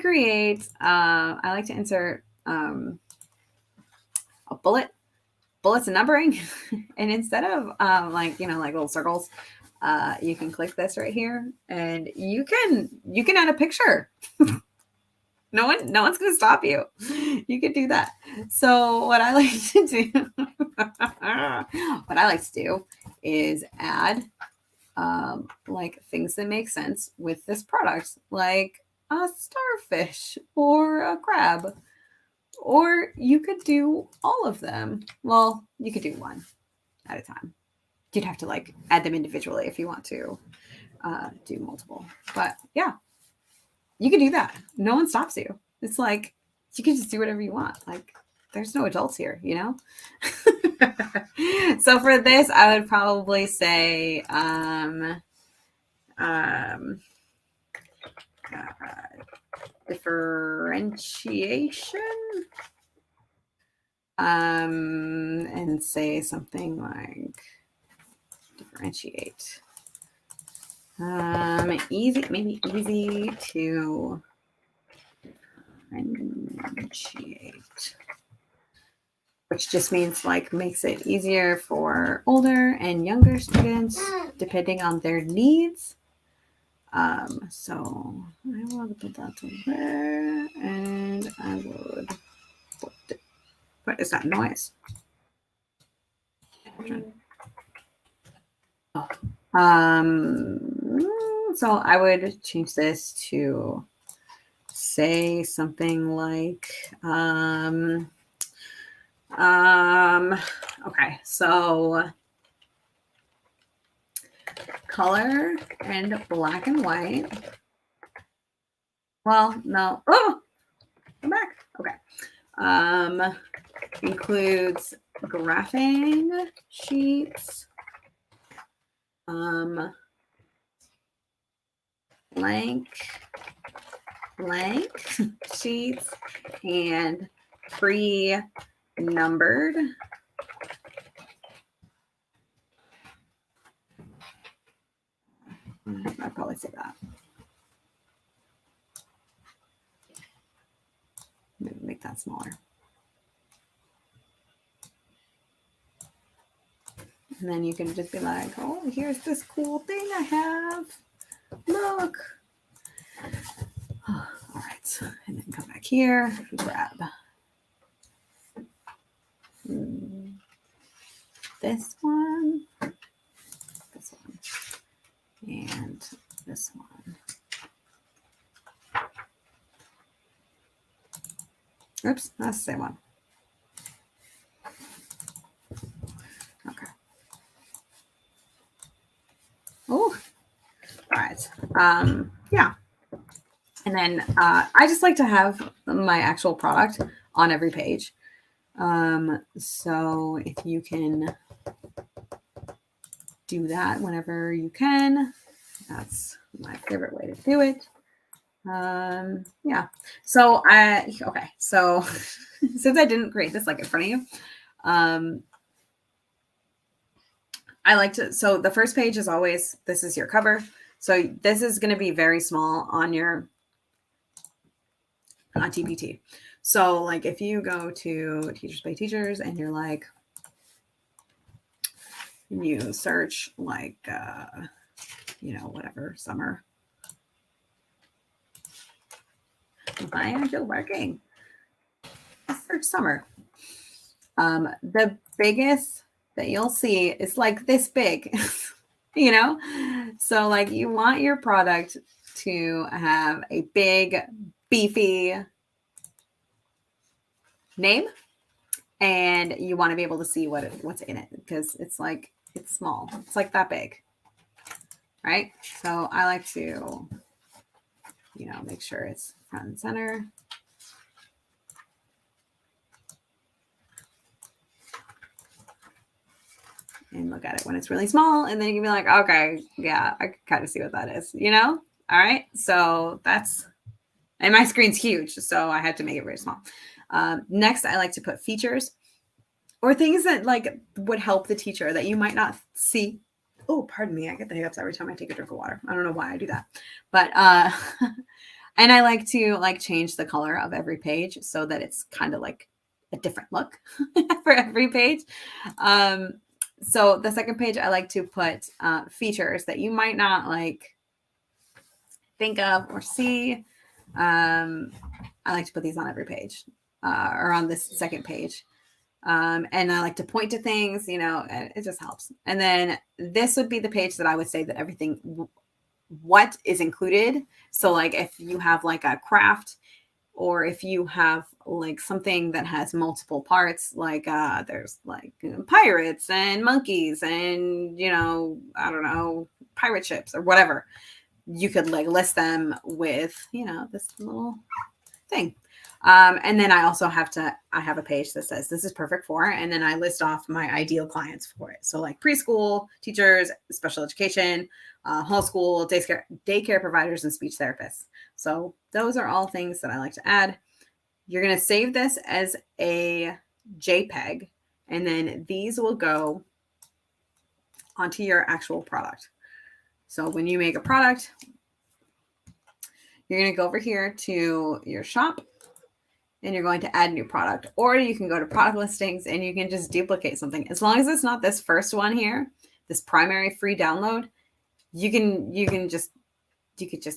create, I like to insert a bullets and numbering, and instead of like little circles, you can click this right here, and you can add a picture. No one's going to stop you. You could do that. So what I like to do, is add like things that make sense with this product, like a starfish or a crab, or you could do all of them. Well, you could do one at a time. You'd have to like add them individually if you want to do multiple. But yeah. You can do that. No one stops you. It's like you can just do whatever you want. Like there's no adults here, you know? So for this, I would probably say differentiation. And say something like differentiate. Maybe easy to differentiate, which just means like makes it easier for older and younger students depending on their needs. So I will put that to there, and I would put it. What is that noise? Oh. So I would change this to say something like, okay, so color and black and white. Well, no. Oh, I'm back. Okay. Includes graphing sheets, blank sheets, and pre-numbered. I'd probably say that. Maybe make that smaller. And then you can just be like, oh, here's this cool thing I have. Look. All right. And then come back here, grab this one, and this one. Oops, that's the same one. Yeah. And then I just like to have my actual product on every page. So if you can do that whenever you can, that's my favorite way to do it. Yeah. So okay. So since I didn't create this like in front of you, I like to, so the first page is always, this is your cover. So this is going to be very small on your TpT. So like if you go to Teachers by Teachers and you're like, you search like, whatever, summer. Why aren't you working? Search summer. The biggest that you'll see is like this big, So like you want your product to have a big, beefy name, and you want to be able to see what's in it because it's small. It's like that big, right? So I like to, make sure it's front and center. And look at it when it's really small. And then you can be like, okay, yeah, I can kind of see what that is, All right. So and my screen's huge. So I had to make it very small. Next, I like to put features or things that like would help the teacher that you might not see. Oh, pardon me. I get the hiccups every time I take a drink of water. I don't know why I do that. But, and I like to like change the color of every page so that it's kind of like a different look for every page. So the second page, I like to put features that you might not like think of or see. I like to put these on every page or on this second page. And I like to point to things, it just helps. And then this would be the page that I would say that everything, what is included. So like if you have like a craft, or if you have like something that has multiple parts, like there's like pirates and monkeys and, I don't know, pirate ships or whatever, you could like list them with, this little thing. And then I also have a page that says this is perfect for, and then I list off my ideal clients for it. So like preschool teachers, special education, homeschool, daycare providers, and speech therapists. So those are all things that I like to add. You're going to save this as a JPEG, and then these will go onto your actual product. So when you make a product, you're going to go over here to your shop, and you're going to add new product, or you can go to product listings and you can just duplicate something. As long as it's not this first one here, this primary free download, you could just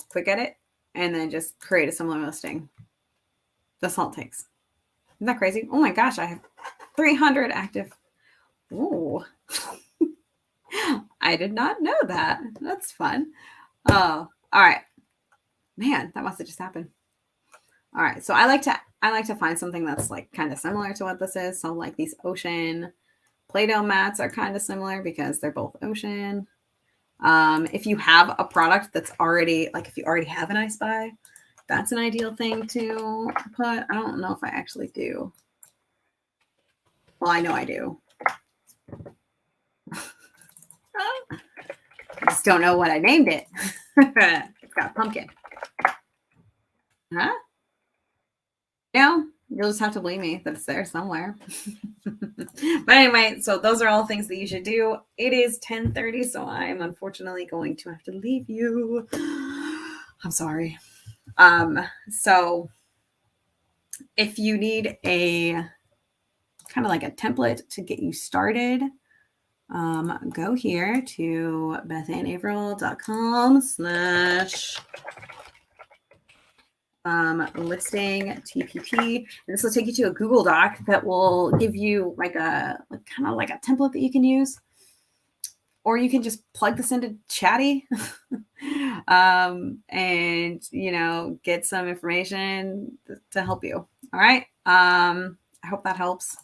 click at it and then just create a similar listing. That's all it takes. Isn't that crazy? Oh my gosh, I have 300 active. Ooh. I did not know that. That's fun. Oh, all right. Man, that must have just happened. All right. So I like to find something that's like kind of similar to what this is. So like these ocean Play-Doh mats are kind of similar because they're both ocean. If you have a product that's already, like if you already have an iSpy, that's an ideal thing to put. I don't know if I actually do. Well, I know I do. I just don't know what I named it. It's got a pumpkin. Huh? No, you'll just have to believe me that it's there somewhere. But anyway, so those are all things that you should do. It is 10:30, so I'm unfortunately going to have to leave you. I'm sorry. So if you need a kind of like a template to get you started, go here to bethannavril.com/ listing TpT. And this will take you to a Google Doc that will give you like kind of like a template that you can use, or you can just plug this into Chatty and get some information to help you. All right. I hope that helps.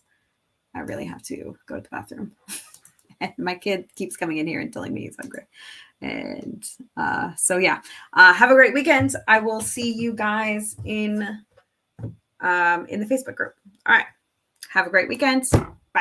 I really have to go to the bathroom. And my kid keeps coming in here and telling me he's hungry. And so yeah, have a great weekend. I will see you guys in the Facebook group. All right, have a great weekend.